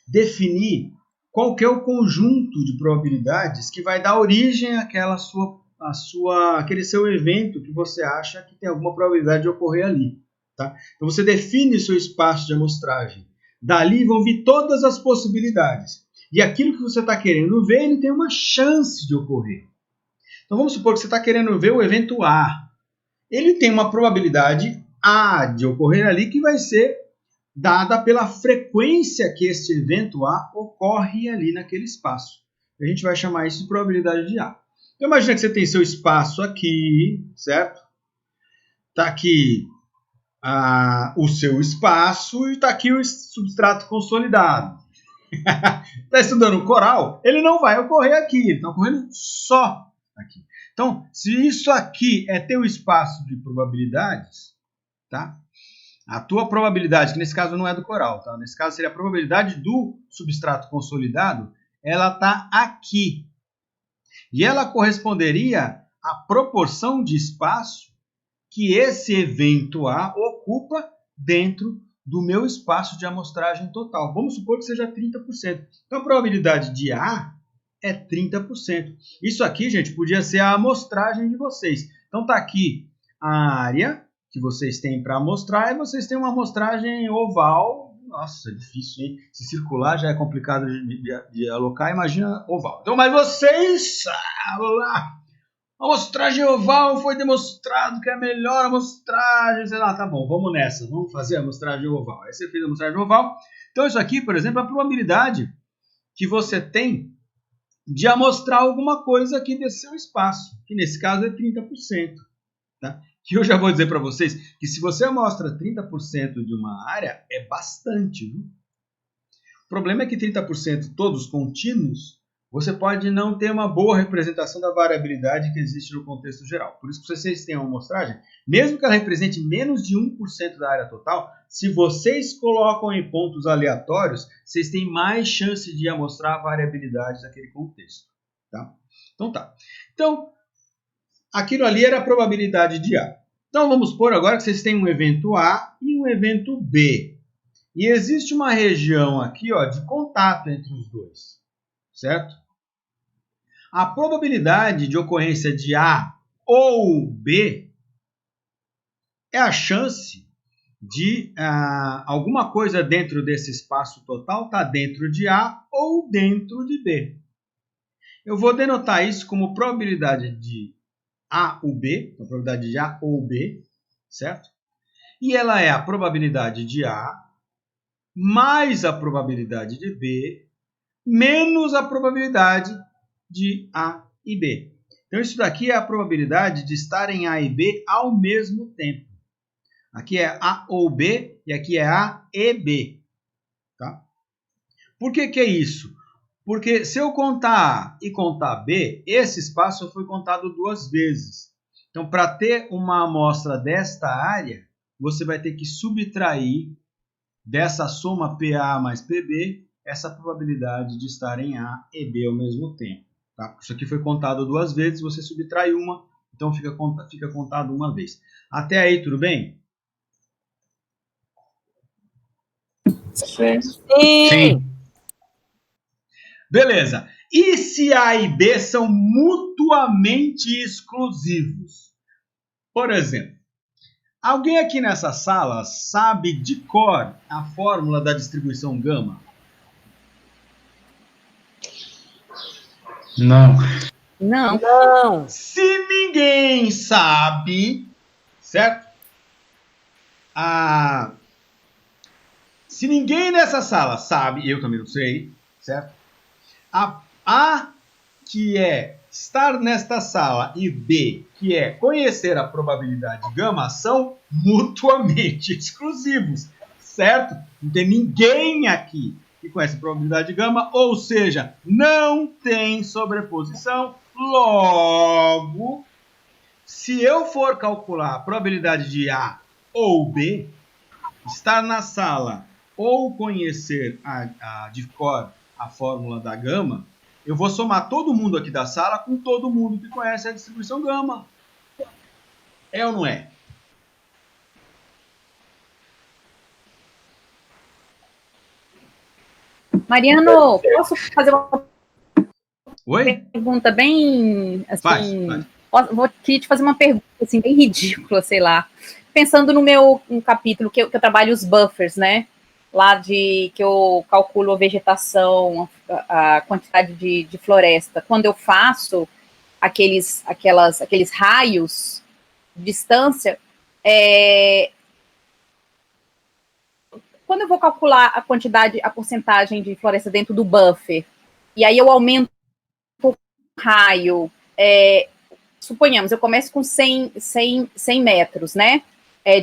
definir qual que é o conjunto de probabilidades que vai dar origem àquele seu evento que você acha que tem alguma probabilidade de ocorrer ali. Tá? Então você define o seu espaço de amostragem. Dali vão vir todas as possibilidades. E aquilo que você está querendo ver, ele tem uma chance de ocorrer. Então vamos supor que você está querendo ver o evento A. Ele tem uma probabilidade A de ocorrer ali que vai ser dada pela frequência que este evento A ocorre ali naquele espaço. A gente vai chamar isso de probabilidade de A. Então imagina que você tem seu espaço aqui, certo? Está aqui o seu espaço e está aqui o substrato consolidado. Está estudando coral? Ele não vai ocorrer aqui, ele está ocorrendo só aqui. Então, se isso aqui é teu espaço de probabilidades, tá? A tua probabilidade, que nesse caso não é do coral, tá? Nesse caso seria a probabilidade do substrato consolidado, ela está aqui. E ela corresponderia à proporção de espaço que esse evento A ocupa dentro do meu espaço de amostragem total. Vamos supor que seja 30%. Então, a probabilidade de A é 30%. Isso aqui, gente, podia ser a amostragem de vocês. Então, está aqui a área que vocês têm para amostrar e vocês têm uma amostragem oval. Nossa, é difícil, hein? Se circular já é complicado de alocar, imagina oval. Então, mas vocês... A amostragem oval foi demonstrado que é a melhor amostragem, sei lá, tá bom, vamos nessa, vamos fazer a amostragem oval. Aí você fez a amostragem oval. Então isso aqui, por exemplo, é a probabilidade que você tem de amostrar alguma coisa aqui desse seu espaço, que nesse caso é 30%. Tá? Que eu já vou dizer para vocês que se você amostra 30% de uma área, é bastante. Viu? O problema é que 30% todos contínuos, você pode não ter uma boa representação da variabilidade que existe no contexto geral. Por isso que vocês têm uma amostragem, mesmo que ela represente menos de 1% da área total, se vocês colocam em pontos aleatórios, vocês têm mais chance de amostrar a variabilidade daquele contexto. Tá? Então tá. Então, aquilo ali era a probabilidade de A. Então vamos supor agora que vocês têm um evento A e um evento B. E existe uma região aqui, ó, de contato entre os dois. Certo? A probabilidade de ocorrência de A ou B é a chance de alguma coisa dentro desse espaço total estar dentro de A ou dentro de B. Eu vou denotar isso como probabilidade de A ou B, a probabilidade de A ou B, certo? E ela é a probabilidade de A mais a probabilidade de B menos a probabilidade de A e B. Então, isso daqui é a probabilidade de estarem A e B ao mesmo tempo. Aqui é A ou B e aqui é A e B. Tá? Por que é isso? Porque se eu contar A e contar B, esse espaço foi contado duas vezes. Então, para ter uma amostra desta área, você vai ter que subtrair dessa soma PA mais PB essa probabilidade de estarem A e B ao mesmo tempo. Tá? Isso aqui foi contado duas vezes, você subtrai uma, então fica contado uma vez. Até aí, tudo bem? Sim. Sim. Beleza. E se A e B são mutuamente exclusivos? Por exemplo, alguém aqui nessa sala sabe de cor a fórmula da distribuição gama? Não. Não. Não. Se ninguém sabe, certo? Se Se ninguém nessa sala sabe, eu também não sei, certo? A que é estar nesta sala e B, que é conhecer a probabilidade gama, são mutuamente exclusivos, certo? Não tem ninguém aqui que conhece a probabilidade gama, ou seja, não tem sobreposição. Logo, se eu for calcular a probabilidade de A ou B, estar na sala ou conhecer de cor a fórmula da gama, eu vou somar todo mundo aqui da sala com todo mundo que conhece a distribuição gama. É ou não é? Mariano, posso fazer uma Oi? pergunta bem, assim... Faz. Vou te fazer uma pergunta, assim, bem ridícula, sei lá. Pensando no capítulo que eu trabalho os buffers, né? Lá que eu calculo a vegetação, a quantidade de floresta. Quando eu faço aqueles raios de distância, quando eu vou calcular a quantidade, a porcentagem de floresta dentro do buffer, e aí eu aumento o raio, suponhamos, eu começo com 100 metros, né,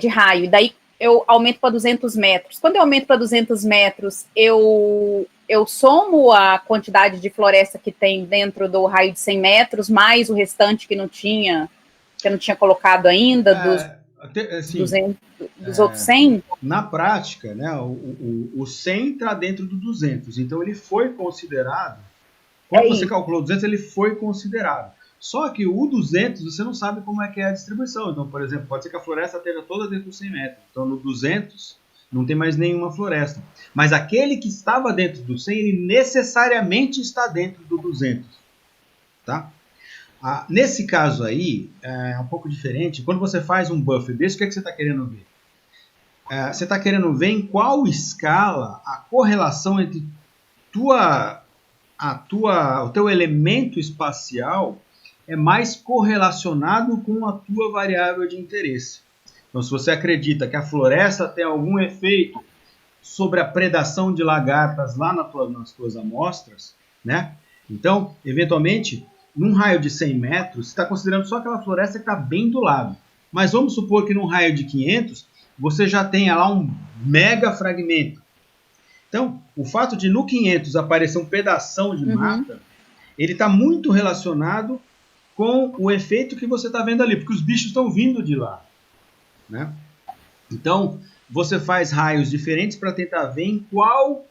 de raio, e daí eu aumento para 200 metros. Quando eu aumento para 200 metros, eu somo a quantidade de floresta que tem dentro do raio de 100 metros, mais o restante que eu não tinha colocado ainda, dos outros 100? Na prática, né, o 100 está dentro do 200, então ele foi considerado, quando você calculou 200, ele foi considerado. Só que o 200, você não sabe como é que é a distribuição. Então, por exemplo, pode ser que a floresta esteja toda dentro dos 100 metros. Então, no 200, não tem mais nenhuma floresta. Mas aquele que estava dentro do 100, ele necessariamente está dentro do 200. Tá? Nesse caso aí, é um pouco diferente. Quando você faz um buffer desse, o que, é que você está querendo ver? Você está querendo ver em qual escala a correlação entre o teu elemento espacial é mais correlacionado com a tua variável de interesse. Então, se você acredita que a floresta tem algum efeito sobre a predação de lagartas lá nas tuas amostras, né? Então, eventualmente, num raio de 100 metros, você está considerando só aquela floresta que está bem do lado. Mas vamos supor que num raio de 500, você já tenha lá um mega fragmento. Então, o fato de no 500 aparecer um pedação de mata, ele está muito relacionado com o efeito que você está vendo ali, porque os bichos estão vindo de lá, né? Então, você faz raios diferentes para tentar ver em qual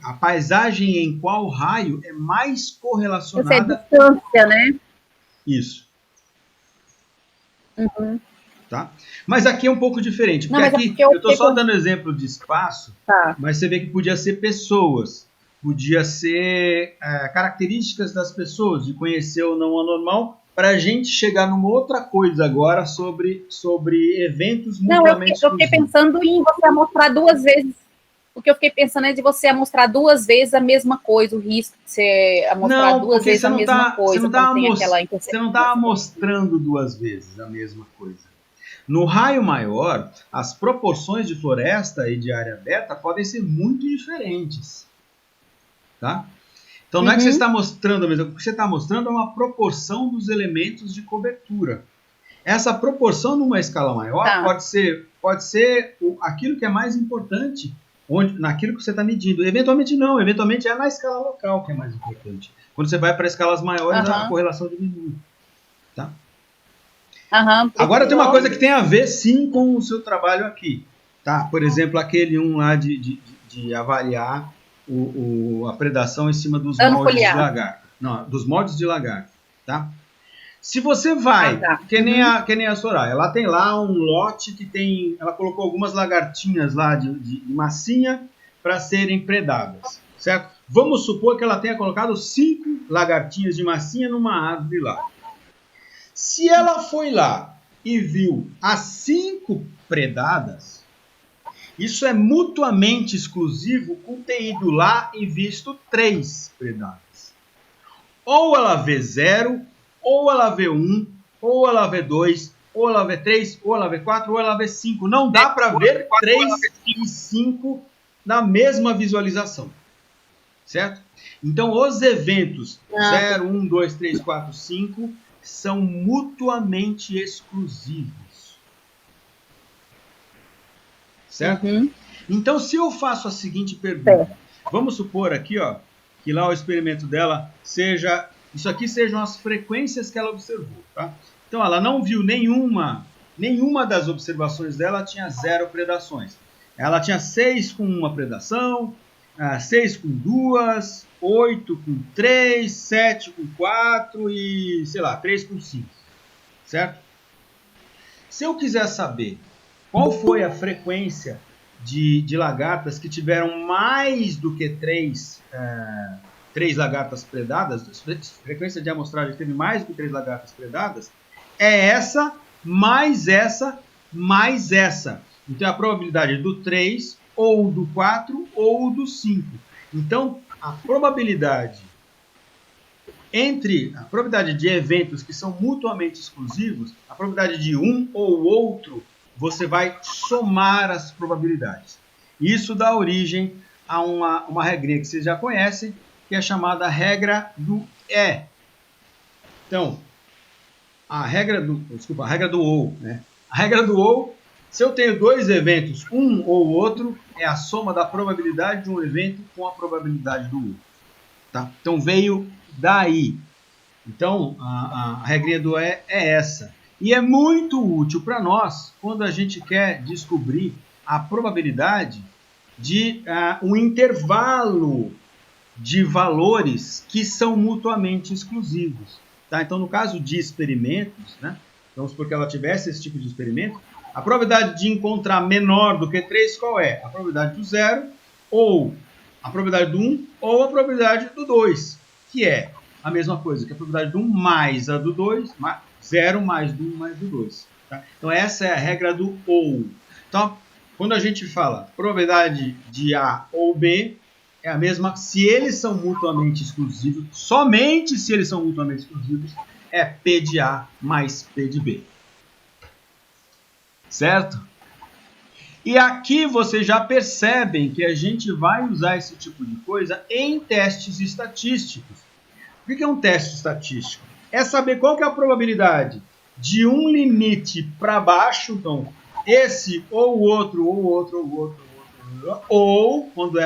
a paisagem em qual raio é mais correlacionada. Essa é a distância, né? Isso. Tá? Mas aqui é um pouco diferente, porque aqui eu estou só dando exemplo de espaço, mas você vê que podia ser pessoas, podia ser características das pessoas, de conhecer ou não o anormal, para a gente chegar numa outra coisa agora sobre eventos mutuamente exclusivos. Eu fiquei pensando em você amostrar 2 vezes. O que eu fiquei pensando é de você amostrar 2 vezes a mesma coisa, o risco de você amostrar 2 vezes a mesma coisa. Você não está amostrando 2 vezes a mesma coisa. No raio maior, as proporções de floresta e de área beta podem ser muito diferentes. Tá? Então não é que você está mostrando a mesma coisa, o que você está mostrando é uma proporção dos elementos de cobertura. Essa proporção numa escala maior pode ser aquilo que é mais importante naquilo que você está medindo. Eventualmente não, eventualmente é na escala local que é mais importante. Quando você vai para escalas maiores, a correlação diminui. Tá? Agora tem uma coisa que tem a ver sim com o seu trabalho aqui. Tá? Por exemplo, aquele lá de avaliar a predação em cima dos moldes de lagarto. Não, dos moldes de lagarto. Tá? Se você vai, que nem a Soraya, ela tem lá um lote que tem, ela colocou algumas lagartinhas lá de massinha para serem predadas, certo? Vamos supor que ela tenha colocado 5 lagartinhas de massinha numa árvore lá. Se ela foi lá e viu as 5 predadas, isso é mutuamente exclusivo com ter ido lá e visto 3 predadas. Ou ela vê 0, ou ela vê 1, ou ela vê 2, ou ela vê 3, ou ela vê 4, ou ela vê 5. Não dá para ver 3 e 5 na mesma visualização. Certo? Então, os eventos 0, 1, 2, 3, 4, 5 são mutuamente exclusivos. Certo? Então, se eu faço a seguinte pergunta, vamos supor aqui, ó, que lá o experimento dela seja, isso aqui sejam as frequências que ela observou, tá? Então, ela não viu nenhuma das observações dela tinha 0 predações. Ela tinha 6 com uma predação, 6 com 2, 8 com 3, 7 com 4 e, sei lá, 3 com 5, certo? Se eu quiser saber qual foi a frequência de lagartas que tiveram mais do que 3 lagartas predadas, a frequência de amostragem que teve mais do que 3 lagartas predadas, é essa, mais essa, mais essa. Então, a probabilidade do 3, ou do 4, ou do 5. Então, a probabilidade de eventos que são mutuamente exclusivos, a probabilidade de um ou outro, você vai somar as probabilidades. Isso dá origem a uma regrinha que vocês já conhecem, que é chamada regra do E. Então, a regra do OU, né? A regra do OU, se eu tenho 2 eventos, um ou outro, é a soma da probabilidade de um evento com a probabilidade do outro. Tá? Então, veio daí. Então, a regrinha do E é essa. E é muito útil para nós quando a gente quer descobrir a probabilidade de um intervalo de valores que são mutuamente exclusivos. Tá? Então, no caso de experimentos, né, vamos supor que ela tivesse esse tipo de experimento, a probabilidade de encontrar menor do que 3, qual é? A probabilidade do 0, ou a probabilidade do 1, ou a probabilidade do 2, que é a mesma coisa que a probabilidade do 1 mais a do 2, 0 mais do 1 mais do 2. Tá? Então, essa é a regra do OU. Então, quando a gente fala probabilidade de A ou B, é a mesma se eles são mutuamente exclusivos, somente se eles são mutuamente exclusivos, é P de A mais P de B. Certo? E aqui vocês já percebem que a gente vai usar esse tipo de coisa em testes estatísticos. O que é um teste estatístico? É saber qual que é a probabilidade de um limite para baixo, então, esse ou o outro, ou o outro, ou o outro, ou quando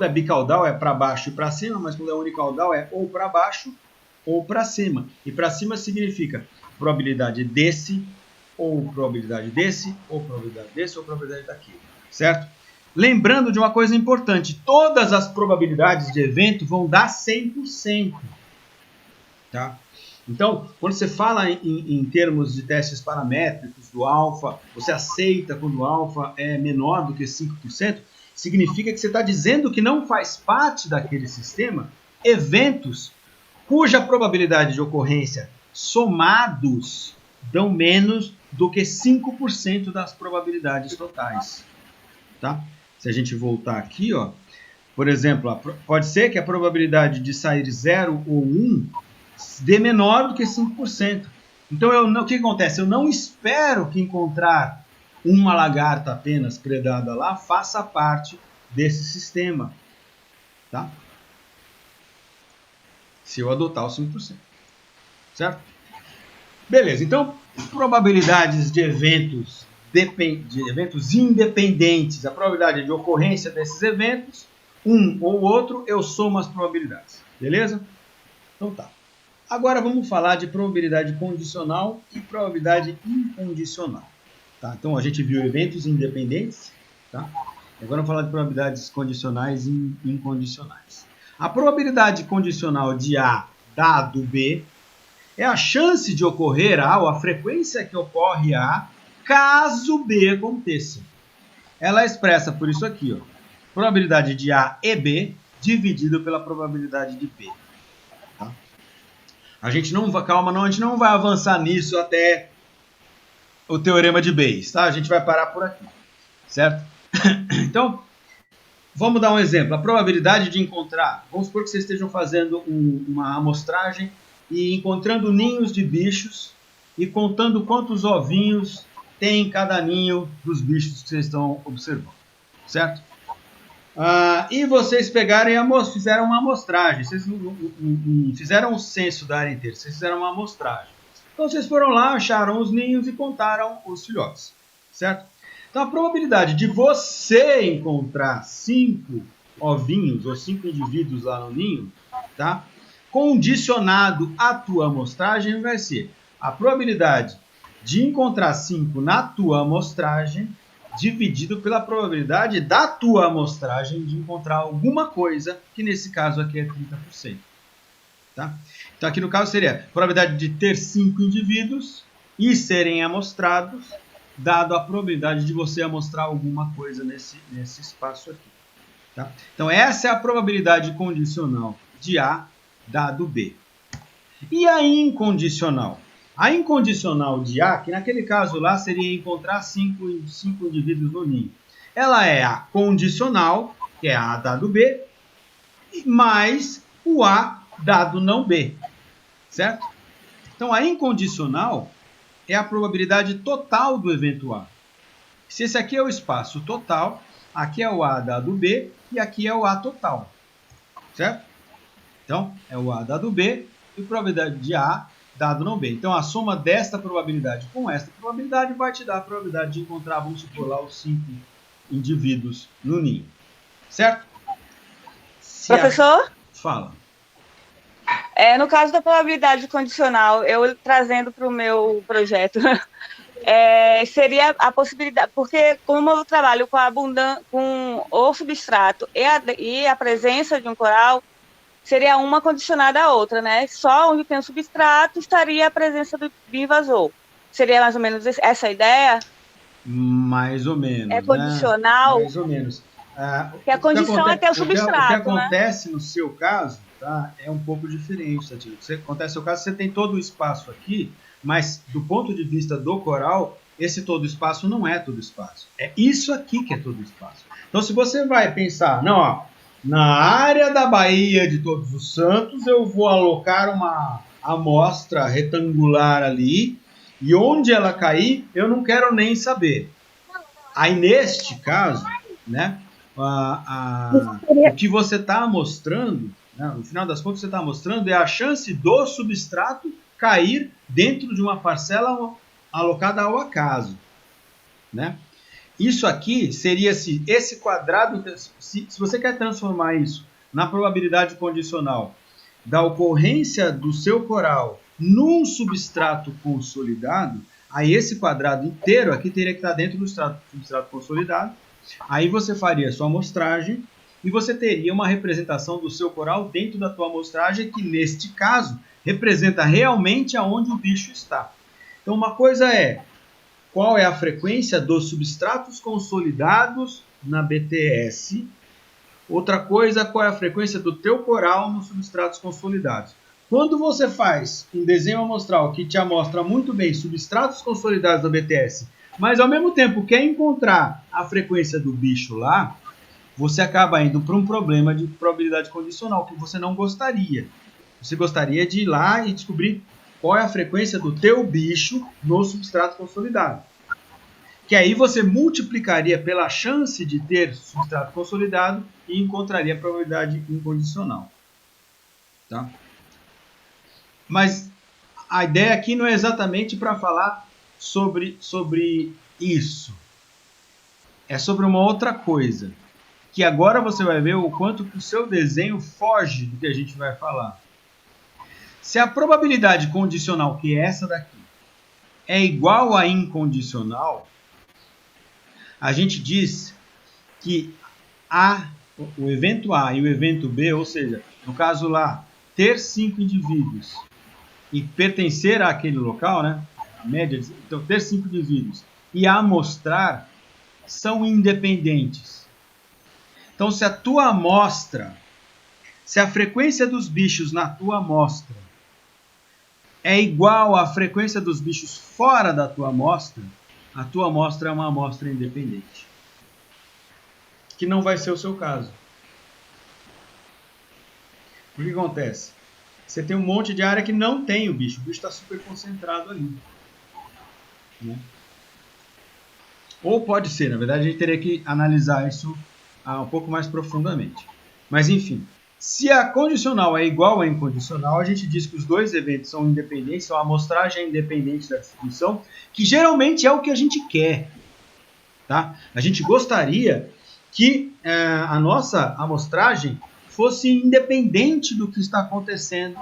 é bicaudal é para baixo e para cima, mas quando é unicaudal é ou para baixo ou para cima. E para cima significa probabilidade desse, ou probabilidade desse, ou probabilidade desse, ou probabilidade daquele, certo? Lembrando de uma coisa importante, todas as probabilidades de evento vão dar 100%. Tá? Então, quando você fala em termos de testes paramétricos do alfa, você aceita quando o alfa é menor do que 5%, significa que você está dizendo que não faz parte daquele sistema eventos cuja probabilidade de ocorrência somados dão menos do que 5% das probabilidades totais. Tá? Se a gente voltar aqui, ó, por exemplo, pode ser que a probabilidade de sair 0 ou 1 dê menor do que 5%. Então, o que acontece? Eu não espero que encontrar uma lagarta apenas predada lá faça parte desse sistema. Tá? Se eu adotar os 5%. Certo? Beleza, então, probabilidades de eventos independentes, a probabilidade de ocorrência desses eventos, um ou outro, eu somo as probabilidades. Beleza? Então tá. Agora vamos falar de probabilidade condicional e probabilidade incondicional. Tá? Então a gente viu eventos independentes. Tá? Agora vamos falar de probabilidades condicionais e incondicionais. A probabilidade condicional de A dado B é a chance de ocorrer A, ou a frequência que ocorre A, caso B aconteça. Ela é expressa por isso aqui, ó. Probabilidade de A e B dividido pela probabilidade de B. Tá? A gente não vai avançar nisso até o teorema de Bayes, tá? A gente vai parar por aqui, certo? Então, vamos dar um exemplo. A probabilidade de encontrar, vamos supor que vocês estejam fazendo uma amostragem e encontrando ninhos de bichos e contando quantos ovinhos tem em cada ninho dos bichos que vocês estão observando, certo? E vocês pegaram e fizeram uma amostragem. Vocês não fizeram o censo da área inteira, vocês fizeram uma amostragem. Então vocês foram lá, acharam os ninhos e contaram os filhotes, certo? Então a probabilidade de você encontrar 5 ovinhos ou 5 indivíduos lá no ninho, tá? Condicionado à tua amostragem, vai ser a probabilidade de encontrar 5 na tua amostragem dividido pela probabilidade da tua amostragem de encontrar alguma coisa, que nesse caso aqui é 30%. Tá? Então aqui no caso seria a probabilidade de ter 5 indivíduos e serem amostrados, dado a probabilidade de você amostrar alguma coisa nesse espaço aqui. Tá? Então essa é a probabilidade condicional de A dado B. E a incondicional? A incondicional de A, que naquele caso lá seria encontrar 5 indivíduos no ninho. Ela é a condicional, que é A dado B, mais o A dado não B. Certo? Então a incondicional é a probabilidade total do evento A. Se esse aqui é o espaço total, aqui é o A dado B e aqui é o A total. Certo? Então, é o A dado B e a probabilidade de A dado não B. Então, a soma desta probabilidade com esta probabilidade vai te dar a probabilidade de encontrar, vamos supor lá, os 5 indivíduos no ninho. Certo? Professor? Fala. No caso da probabilidade condicional, eu trazendo para o meu projeto, seria a possibilidade, porque como eu trabalho com o substrato e a presença de um coral, seria uma condicionada à outra, né? Só onde tem o substrato estaria a presença do bioinvasor. Seria mais ou menos essa a ideia? Mais ou menos. É condicional? Né? Mais ou menos. Porque a condição é ter o substrato, o que acontece no seu caso, tá, é um pouco diferente, Tatiana. Acontece no seu caso, você tem todo o espaço aqui, mas do ponto de vista do coral, esse todo espaço não é todo espaço. É isso aqui que é todo espaço. Então, se você vai pensar, não, ó, na área da Baía de Todos os Santos, eu vou alocar uma amostra retangular ali, e onde ela cair, eu não quero nem saber. Aí, neste caso, né, o que você está mostrando, né, no final das contas, você está mostrando é a chance do substrato cair dentro de uma parcela alocada ao acaso. Né? Isso aqui seria se esse quadrado, se você quer transformar isso na probabilidade condicional da ocorrência do seu coral num substrato consolidado, aí esse quadrado inteiro aqui teria que estar dentro do substrato consolidado. Aí você faria a sua amostragem e você teria uma representação do seu coral dentro da tua amostragem, que neste caso representa realmente aonde o bicho está. Então uma coisa é qual é a frequência dos substratos consolidados na BTS. Outra coisa, qual é a frequência do teu coral nos substratos consolidados. Quando você faz um desenho amostral que te amostra muito bem substratos consolidados da BTS, mas ao mesmo tempo quer encontrar a frequência do bicho lá, você acaba indo para um problema de probabilidade condicional que você não gostaria. Você gostaria de ir lá e descobrir qual é a frequência do teu bicho no substrato consolidado. Que aí você multiplicaria pela chance de ter substrato consolidado e encontraria a probabilidade incondicional. Tá? Mas a ideia aqui não é exatamente para falar sobre isso. É sobre uma outra coisa. Que agora você vai ver o quanto que o seu desenho foge do que a gente vai falar. Se a probabilidade condicional, que é essa daqui, é igual à incondicional, a gente diz que o evento A e o evento B, ou seja, no caso lá, ter 5 indivíduos e pertencer àquele local, né? A média, então ter 5 indivíduos e amostrar são independentes. Então, se a tua amostra, se a frequência dos bichos na tua amostra é igual à frequência dos bichos fora da tua amostra, a tua amostra é uma amostra independente. Que não vai ser o seu caso. O que acontece? Você tem um monte de área que não tem o bicho está super concentrado ali. né? Ou pode ser, na verdade a gente teria que analisar isso um pouco mais profundamente. Mas enfim, se a condicional é igual à incondicional, a gente diz que os dois eventos são independentes, são a amostragem independente da distribuição, que geralmente é o que a gente quer. Tá? A gente gostaria que a nossa amostragem fosse independente do que está acontecendo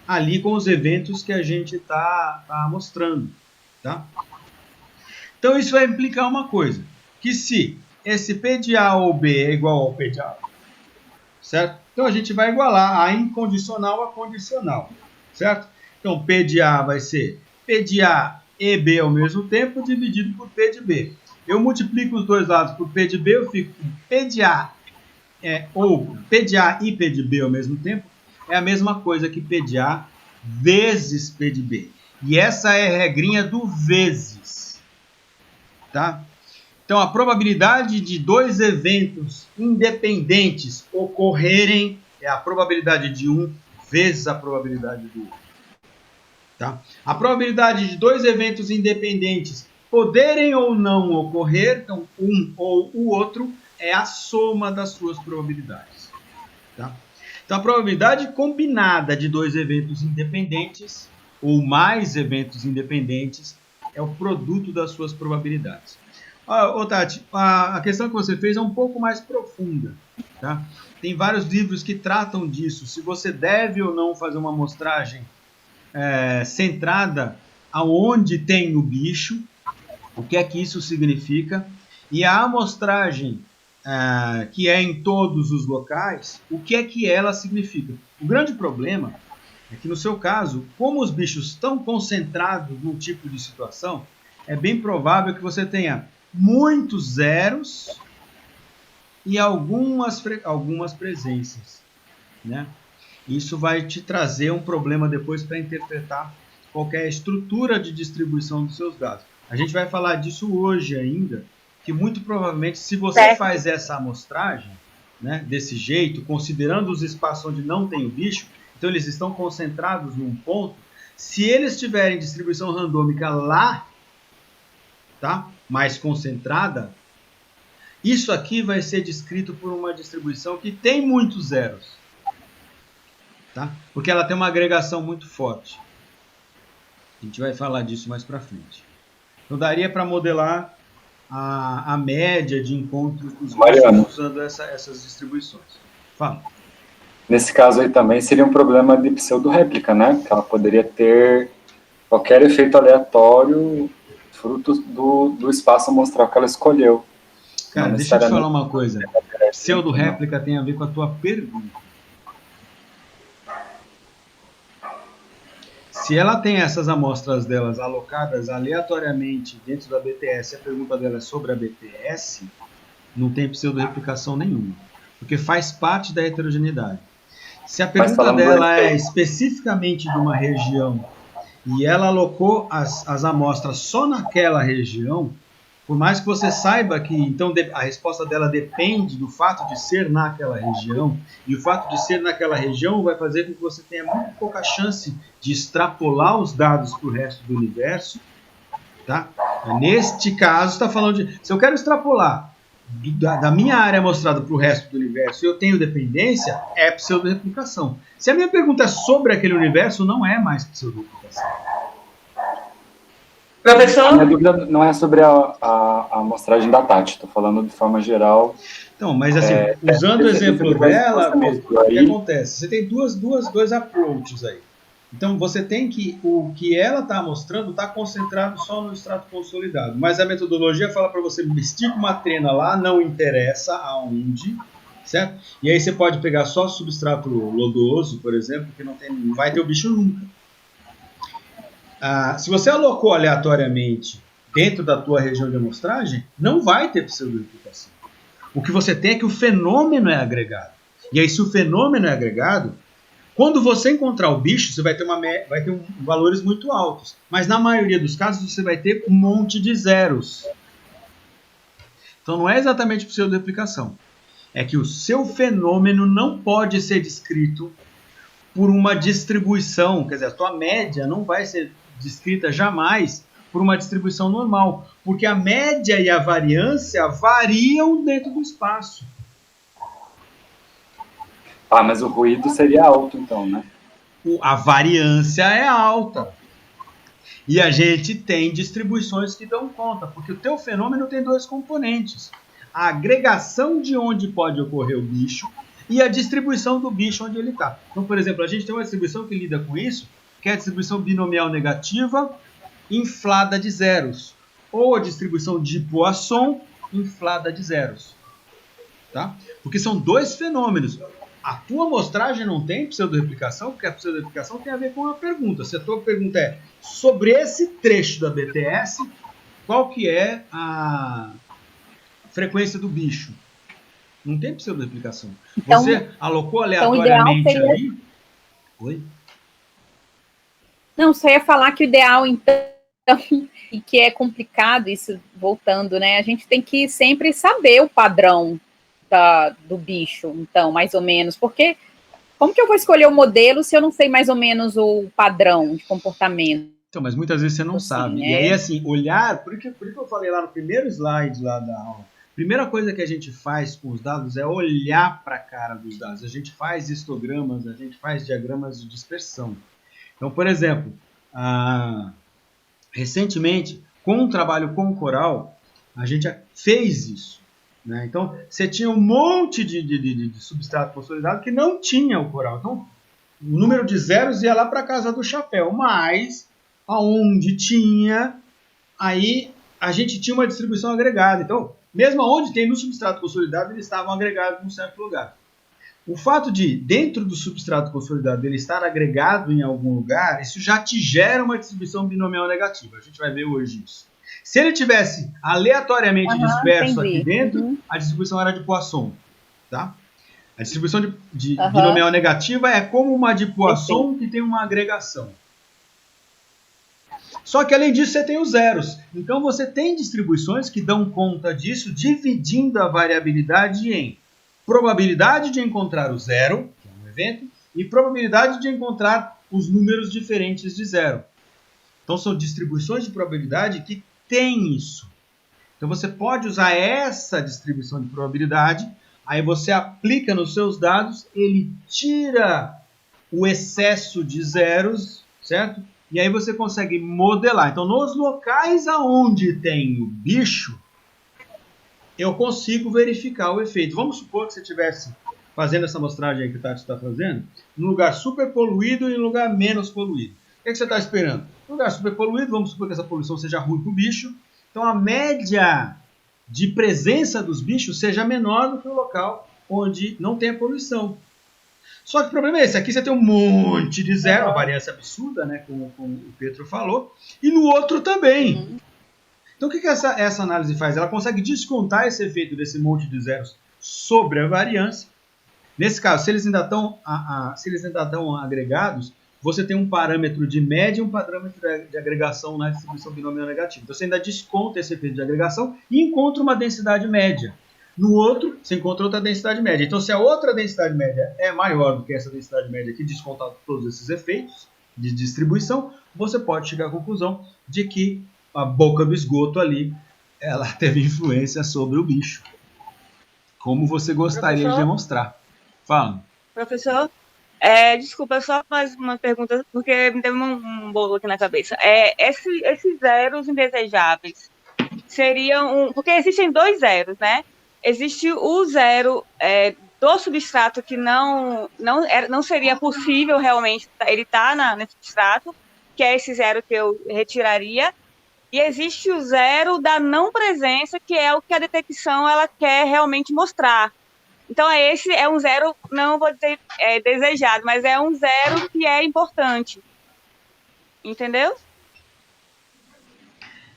ali com os eventos que a gente está mostrando. Tá? Então isso vai implicar uma coisa, que se esse P de A ou B é igual ao P de A, certo? Então a gente vai igualar a incondicional a condicional, certo? Então P de A vai ser P de A e B ao mesmo tempo dividido por P de B. Eu multiplico os dois lados por P de B, eu fico com P de A ou P de A e P de B ao mesmo tempo, é a mesma coisa que P de A vezes P de B. E essa é a regrinha do vezes. Tá? Então, a probabilidade de dois eventos independentes ocorrerem é a probabilidade de um vezes a probabilidade do outro. Tá? A probabilidade de dois eventos independentes poderem ou não ocorrer, então um ou o outro, é a soma das suas probabilidades. Tá? Então, a probabilidade combinada de dois eventos independentes ou mais eventos independentes é o produto das suas probabilidades. Tati, a questão que você fez é um pouco mais profunda. Tá? Tem vários livros que tratam disso. Se você deve ou não fazer uma amostragem centrada aonde tem o bicho, o que é que isso significa, e a amostragem que é em todos os locais, o que é que ela significa. O grande problema é que, no seu caso, como os bichos estão concentrados num tipo de situação, é bem provável que você tenha muitos zeros e algumas presenças, né? Isso vai te trazer um problema depois para interpretar qualquer estrutura de distribuição dos seus dados. A gente vai falar disso hoje ainda, que muito provavelmente, se você faz essa amostragem, né, desse jeito, considerando os espaços onde não tem o bicho, então eles estão concentrados num ponto, se eles tiverem distribuição randômica lá, tá, mais concentrada, isso aqui vai ser descrito por uma distribuição que tem muitos zeros. Tá? Porque ela tem uma agregação muito forte. A gente vai falar disso mais para frente. Então daria para modelar a média de encontros dos bichos usando essas distribuições. Fala. Nesse caso aí também seria um problema de pseudo-réplica, né? Que ela poderia ter qualquer efeito aleatório fruto do espaço amostral que ela escolheu. Cara, deixa eu te falar uma coisa. Pseudo-réplica tem a ver com a tua pergunta. Se ela tem essas amostras delas alocadas aleatoriamente dentro da BTS, a pergunta dela é sobre a BTS, não tem pseudo-replicação nenhuma. Porque faz parte da heterogeneidade. Se a pergunta dela é especificamente de uma região e ela alocou as amostras só naquela região, por mais que você saiba que então a resposta dela depende do fato de ser naquela região, e o fato de ser naquela região vai fazer com que você tenha muito pouca chance de extrapolar os dados para o resto do universo. Tá? Neste caso, está falando de... Se eu quero extrapolar da minha área mostrada para o resto do universo e eu tenho dependência, é pseudo-replicação. Se a minha pergunta é sobre aquele universo, não é mais pseudo-replicação. Professor? A minha dúvida não é sobre a amostragem da Tati, estou falando de forma geral. Então, mas assim, usando o exemplo dela, o que acontece? Você tem dois approaches aí. Então, você tem que o que ela está mostrando está concentrado só no extrato consolidado. Mas a metodologia fala para você, estica uma trena lá, não interessa aonde, certo? E aí você pode pegar só substrato lodoso, por exemplo, que não vai ter o bicho nunca. Se você alocou aleatoriamente dentro da tua região de amostragem, não vai ter pseudo-replicação. O que você tem é que o fenômeno é agregado. E aí, se o fenômeno é agregado, quando você encontrar o bicho, você vai ter valores muito altos. Mas na maioria dos casos, você vai ter um monte de zeros. Então, não é exatamente pseudo-replicação. É que o seu fenômeno não pode ser descrito por uma distribuição. Quer dizer, a tua média não vai ser descrita jamais por uma distribuição normal, porque a média e a variância variam dentro do espaço. Ah, mas o ruído seria alto, então, né? A variância é alta. E a gente tem distribuições que dão conta, porque o teu fenômeno tem dois componentes. A agregação de onde pode ocorrer o bicho e a distribuição do bicho onde ele está. Então, por exemplo, a gente tem uma distribuição que lida com isso, que é a distribuição binomial negativa inflada de zeros, ou a distribuição de Poisson inflada de zeros. Tá? Porque são dois fenômenos. A tua amostragem não tem pseudo-replicação, porque a pseudo-replicação tem a ver com a pergunta. Se a tua pergunta é sobre esse trecho da BTS, qual que é a frequência do bicho? Não tem pseudo-replicação. Então, você alocou aleatoriamente seria... ali... Oi? Não, só ia falar que o ideal, então, e que é complicado isso, voltando, né? A gente tem que sempre saber o padrão do bicho, então, mais ou menos, porque como que eu vou escolher o modelo se eu não sei mais ou menos o padrão de comportamento? Então, mas muitas vezes você não sabe. Né? E aí, assim, olhar, por que eu falei lá no primeiro slide lá da aula, a primeira coisa que a gente faz com os dados é olhar para a cara dos dados. A gente faz histogramas, a gente faz diagramas de dispersão. Então, por exemplo, recentemente, com um trabalho com o coral, a gente fez isso. Né? Então, você tinha um monte de substrato consolidado que não tinha o coral. Então, o número de zeros ia lá para a casa do chapéu, mas aonde tinha, aí a gente tinha uma distribuição agregada. Então, mesmo onde tem no substrato consolidado, eles estavam agregados em um certo lugar. O fato de, dentro do substrato consolidado, ele estar agregado em algum lugar, isso já te gera uma distribuição binomial negativa. A gente vai ver hoje isso. Se ele tivesse aleatoriamente disperso aqui dentro, a distribuição era de Poisson. Tá? A distribuição de binomial negativa é como uma de Poisson que tem uma agregação. Só que, além disso, você tem os zeros. Então, você tem distribuições que dão conta disso, dividindo a variabilidade em probabilidade de encontrar o zero, que é um evento, e probabilidade de encontrar os números diferentes de zero. Então, são distribuições de probabilidade que têm isso. Então, você pode usar essa distribuição de probabilidade, aí você aplica nos seus dados, ele tira o excesso de zeros, certo? E aí você consegue modelar. Então, nos locais aonde tem o bicho, eu consigo verificar o efeito. Vamos supor que você estivesse fazendo essa amostragem aí que o Tati está fazendo, num lugar super poluído e em um lugar menos poluído. O que você está esperando? No lugar super poluído, vamos supor que essa poluição seja ruim para o bicho. Então, a média de presença dos bichos seja menor do que o local onde não tem a poluição. Só que o problema é esse. Aqui você tem um monte de zero, uma variância absurda, né, como o Pedro falou. E no outro também. Então, o que essa análise faz? Ela consegue descontar esse efeito desse monte de zeros sobre a variância. Nesse caso, se eles ainda estão agregados, você tem um parâmetro de média e um parâmetro de agregação na distribuição binomial negativa. Então, você ainda desconta esse efeito de agregação e encontra uma densidade média. No outro, você encontra outra densidade média. Então, se a outra densidade média é maior do que essa densidade média aqui, descontado todos esses efeitos de distribuição, você pode chegar à conclusão de que a boca do esgoto ali, ela teve influência sobre o bicho. Como você gostaria de demonstrar. Fala. Professor, desculpa, só mais uma pergunta, porque me teve um bolo aqui na cabeça. Esses zeros indesejáveis seriam... porque existem dois zeros, né? Existe o zero do substrato que não seria possível realmente ele estar nesse substrato, que é esse zero que eu retiraria. E existe o zero da não presença, que é o que a detecção ela quer realmente mostrar. Então, esse é um zero, não vou dizer desejado, mas é um zero que é importante. Entendeu?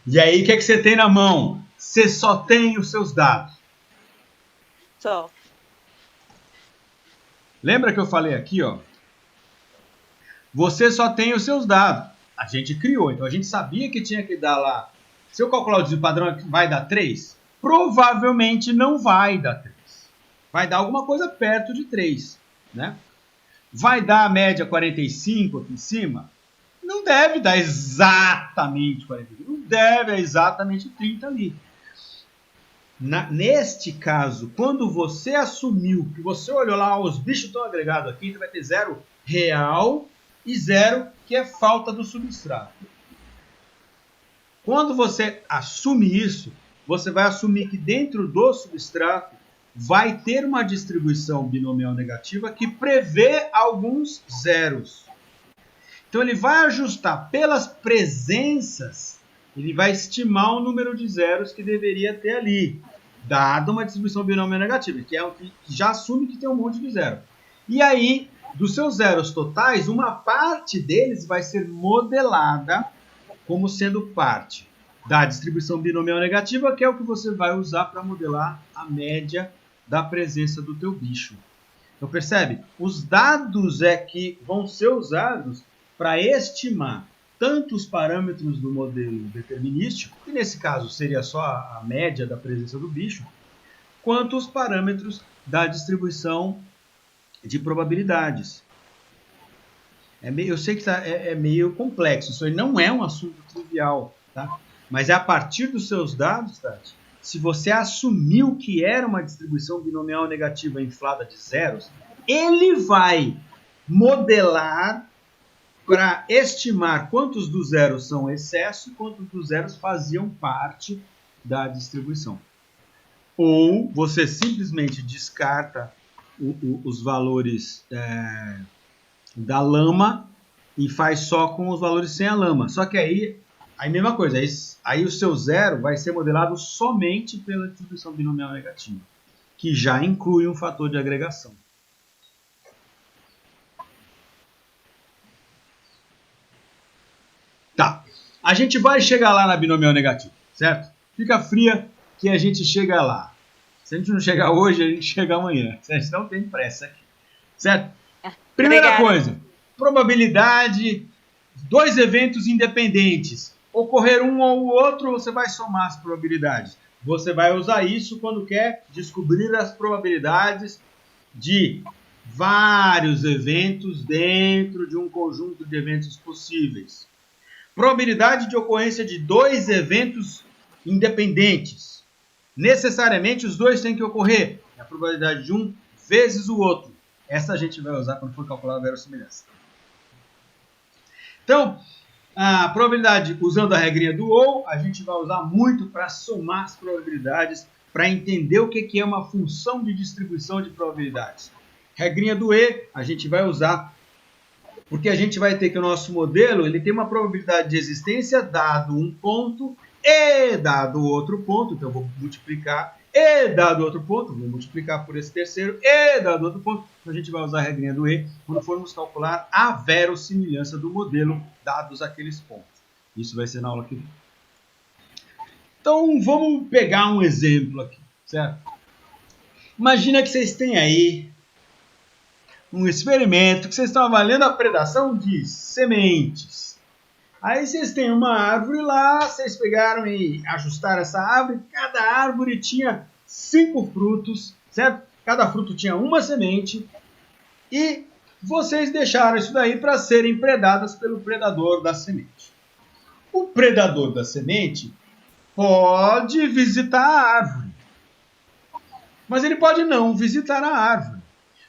E aí, o que você tem na mão? Você só tem os seus dados. Só. Lembra que eu falei aqui, ó? Você só tem os seus dados. A gente criou, então a gente sabia que tinha que dar lá. Se eu calcular o desvio padrão, vai dar 3? Provavelmente não vai dar 3. Vai dar alguma coisa perto de 3. Né? Vai dar a média 45 aqui em cima? Não deve dar exatamente 45. deve, é exatamente 30 ali. Neste caso, quando você assumiu que você olhou lá, os bichos estão agregados aqui, então vai ter 0 real e 0 que é falta do substrato. Quando você assume isso, você vai assumir que dentro do substrato vai ter uma distribuição binomial negativa que prevê alguns zeros. Então ele vai ajustar pelas presenças, ele vai estimar o número de zeros que deveria ter ali, dado uma distribuição binomial negativa, que é o que já assume que tem um monte de zero. E aí, dos seus zeros totais, uma parte deles vai ser modelada como sendo parte da distribuição binomial negativa, que é o que você vai usar para modelar a média da presença do teu bicho. Então percebe? Os dados é que vão ser usados para estimar tanto os parâmetros do modelo determinístico, que nesse caso seria só a média da presença do bicho, quanto os parâmetros da distribuição de probabilidades. Eu sei que é meio complexo, isso aí não é um assunto trivial, tá? Mas é a partir dos seus dados, Tati, se você assumiu que era uma distribuição binomial negativa inflada de zeros, ele vai modelar para estimar quantos dos zeros são excesso e quantos dos zeros faziam parte da distribuição. Ou você simplesmente descarta os valores da lama e faz só com os valores sem a lama. Só que aí mesma coisa, aí o seu zero vai ser modelado somente pela distribuição binomial negativa, que já inclui um fator de agregação. Tá, a gente vai chegar lá na binomial negativa, certo? Fica fria que a gente chega lá. Se a gente não chegar hoje, a gente chega amanhã. A gente não tem pressa aqui, certo? Primeira coisa, probabilidade, 2 eventos independentes. Ocorrer um ou o outro, você vai somar as probabilidades. Você vai usar isso quando quer descobrir as probabilidades de vários eventos dentro de um conjunto de eventos possíveis. Probabilidade de ocorrência de 2 eventos independentes. Necessariamente os dois têm que ocorrer. É a probabilidade de um vezes o outro. Essa a gente vai usar quando for calcular a verossimilhança. Então, a probabilidade, usando a regrinha do ou, a gente vai usar muito para somar as probabilidades, para entender o que é uma função de distribuição de probabilidades. Regrinha do e, a gente vai usar, porque a gente vai ter que o nosso modelo ele tem uma probabilidade de existência dado um ponto e dado outro ponto, então eu vou multiplicar e dado outro ponto, vou multiplicar por esse terceiro e dado outro ponto. Então a gente vai usar a regrinha do e quando formos calcular a verossimilhança do modelo dados aqueles pontos. Isso vai ser na aula que vem. Então vamos pegar um exemplo aqui, certo? Imagina que vocês têm aí um experimento que vocês estão avaliando a predação de sementes. Aí vocês têm uma árvore lá, vocês pegaram e ajustaram essa árvore, cada árvore tinha 5 frutos, certo? Cada fruto tinha uma semente e vocês deixaram isso daí para serem predadas pelo predador da semente. O predador da semente pode visitar a árvore, mas ele pode não visitar a árvore.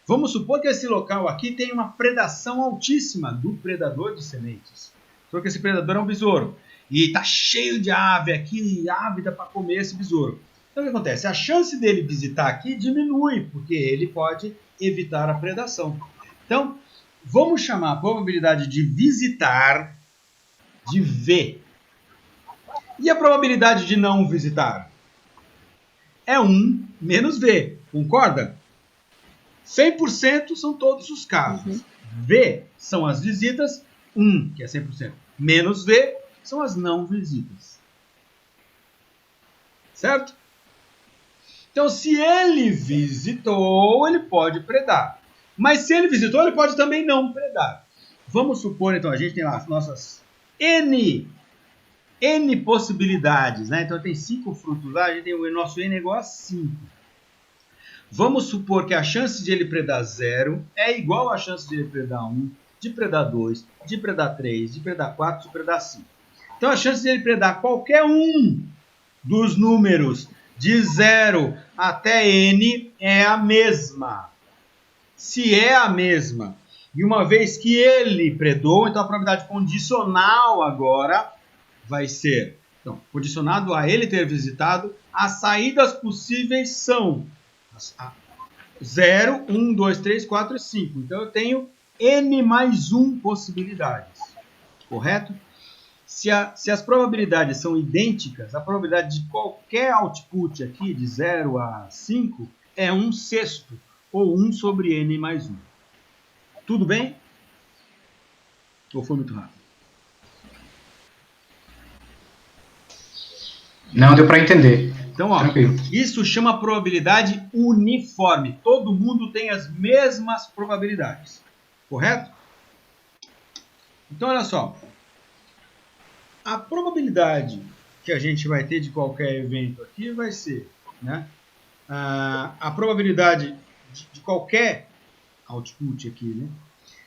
Vamos supor que esse local aqui tem uma predação altíssima do predador de sementes. Só que esse predador é um besouro. E está cheio de ave aqui, ávida para comer esse besouro. Então o que acontece? A chance dele visitar aqui diminui, porque ele pode evitar a predação. Então, vamos chamar a probabilidade de visitar de V. E a probabilidade de não visitar? É 1 menos V. Concorda? 100% são todos os casos. V são as visitas, 1, que é 100%, menos V são as não visitas. Certo? Então, se ele visitou, ele pode predar. Mas se ele visitou, ele pode também não predar. Vamos supor, então, a gente tem lá as nossas N possibilidades, né? Então, tem 5 frutos lá, a gente tem o nosso N igual a 5. Vamos supor que a chance de ele predar 0 é igual à chance de ele predar 1, de predar 2, de predar 3, de predar 4, de predar 5. Então a chance de ele predar qualquer um dos números de 0 até n é a mesma. Se é a mesma, e uma vez que ele predou, então a probabilidade condicional agora vai ser, então, condicionado a ele ter visitado, as saídas possíveis são 0, 1, 2, 3, 4 e 5. Então eu tenho n mais 1 possibilidades, correto? Se as probabilidades são idênticas, a probabilidade de qualquer output aqui, de 0 a 5, é 1/6, ou 1 sobre n mais 1. Tudo bem? Ou foi muito rápido? Não, deu para entender. Então, ó, tranquilo. Isso chama probabilidade uniforme. Todo mundo tem as mesmas probabilidades. Correto? Então, olha só. A probabilidade que a gente vai ter de qualquer evento aqui vai ser, né, a probabilidade de qualquer output aqui, né,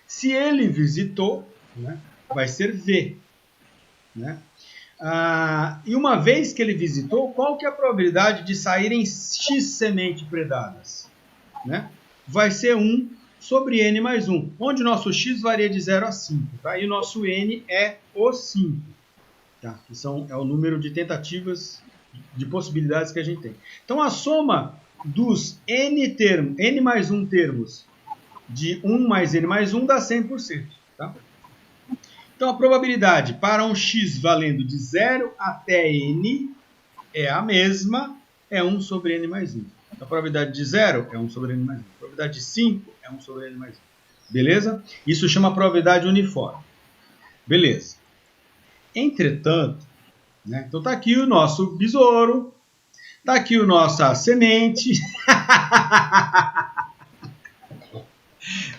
se ele visitou, né, vai ser V. Né? E uma vez que ele visitou, qual que é a probabilidade de saírem X sementes predadas? Né? Vai ser 1 sobre n mais 1, onde o nosso X varia de 0 a 5. Tá? E o nosso n é o 5. Tá? Que é o número de tentativas, de possibilidades que a gente tem. Então, a soma dos n mais 1 termos de 1 mais n mais 1 dá 100%. Tá? Então, a probabilidade para um x valendo de 0 até n é a mesma, é 1 sobre n mais 1. A probabilidade de 0 é 1 sobre n mais 1. A probabilidade de 5 é 1 sobre n mais 1. Beleza? Isso chama probabilidade uniforme. Beleza. Entretanto, né, então está aqui o nosso besouro, está aqui a nossa semente.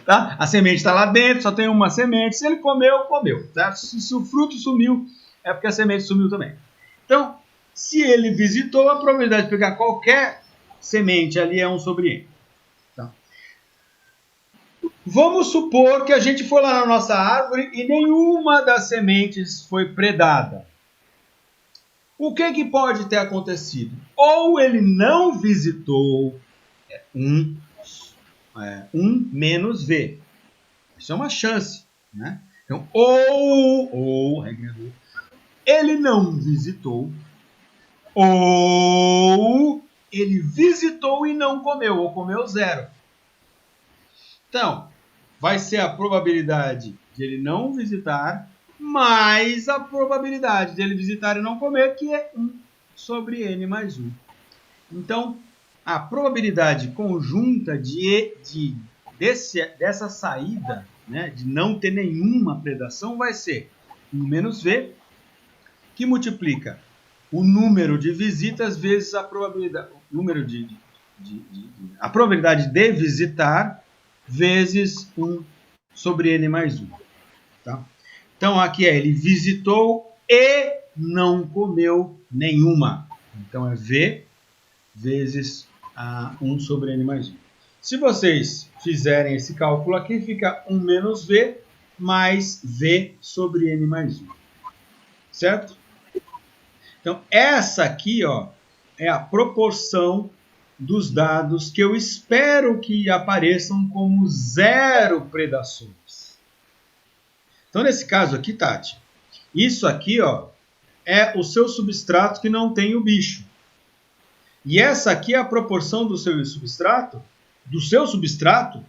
Tá? A semente está lá dentro, só tem uma semente. Se ele comeu, comeu. Tá? Se o fruto sumiu, é porque a semente sumiu também. Então, se ele visitou, a probabilidade de pegar qualquer semente ali é 1 sobre n. Tá? Vamos supor que a gente foi lá na nossa árvore e nenhuma das sementes foi predada. O que pode ter acontecido? Ou ele não visitou 1 menos V. Isso é uma chance. Né? Então, ele não visitou, ou ele visitou e não comeu, ou comeu 0. Então, vai ser a probabilidade de ele não visitar, mais a probabilidade de ele visitar e não comer, que é 1 sobre n mais 1. Então, a probabilidade conjunta dessa saída, né, de não ter nenhuma predação, vai ser 1 menos V, que multiplica o número de visitas vezes a probabilidade, a probabilidade de visitar vezes 1 sobre n mais 1. Tá? Então, aqui ele visitou e não comeu nenhuma. Então, é V vezes 1 sobre n mais 1. Se vocês fizerem esse cálculo aqui, fica 1 menos V mais V sobre n mais 1. Certo? Então, essa aqui, ó, é a proporção dos dados que eu espero que apareçam como 0 predações. Então, nesse caso aqui, Tati, isso aqui, ó, é o seu substrato que não tem o bicho. E essa aqui é a proporção do seu substrato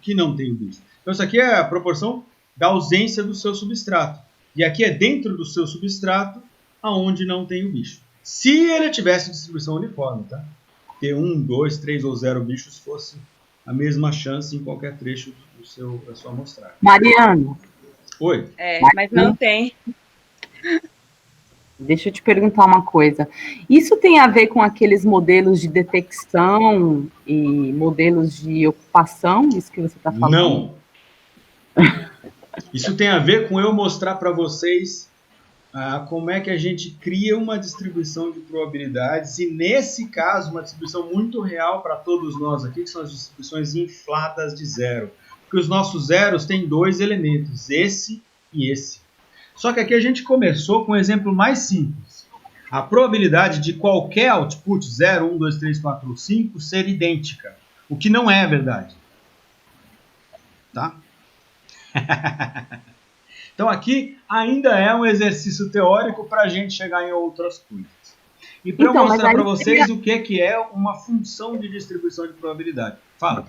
que não tem o bicho. Então, isso aqui é a proporção da ausência do seu substrato. E aqui é dentro do seu substrato aonde não tem o bicho. Se ele tivesse distribuição uniforme, tá? Ter 1, 2, 3 ou 0 bichos fosse a mesma chance em qualquer trecho da sua amostragem. Mariana. Oi. Mas não tem. Deixa eu te perguntar uma coisa. Isso tem a ver com aqueles modelos de detecção e modelos de ocupação, isso que você está falando? Não. Isso tem a ver com eu mostrar para vocês como é que a gente cria uma distribuição de probabilidades, e nesse caso, uma distribuição muito real para todos nós aqui, que são as distribuições infladas de zero. Porque os nossos zeros têm 2 elementos, esse e esse. Só que aqui a gente começou com um exemplo mais simples. A probabilidade de qualquer output, 0, 1, 2, 3, 4 ou 5, ser idêntica. O que não é verdade. Tá? Então aqui ainda é um exercício teórico para a gente chegar em outras coisas. E para Então, mostrar para vocês o que é uma função de distribuição de probabilidade. Fala.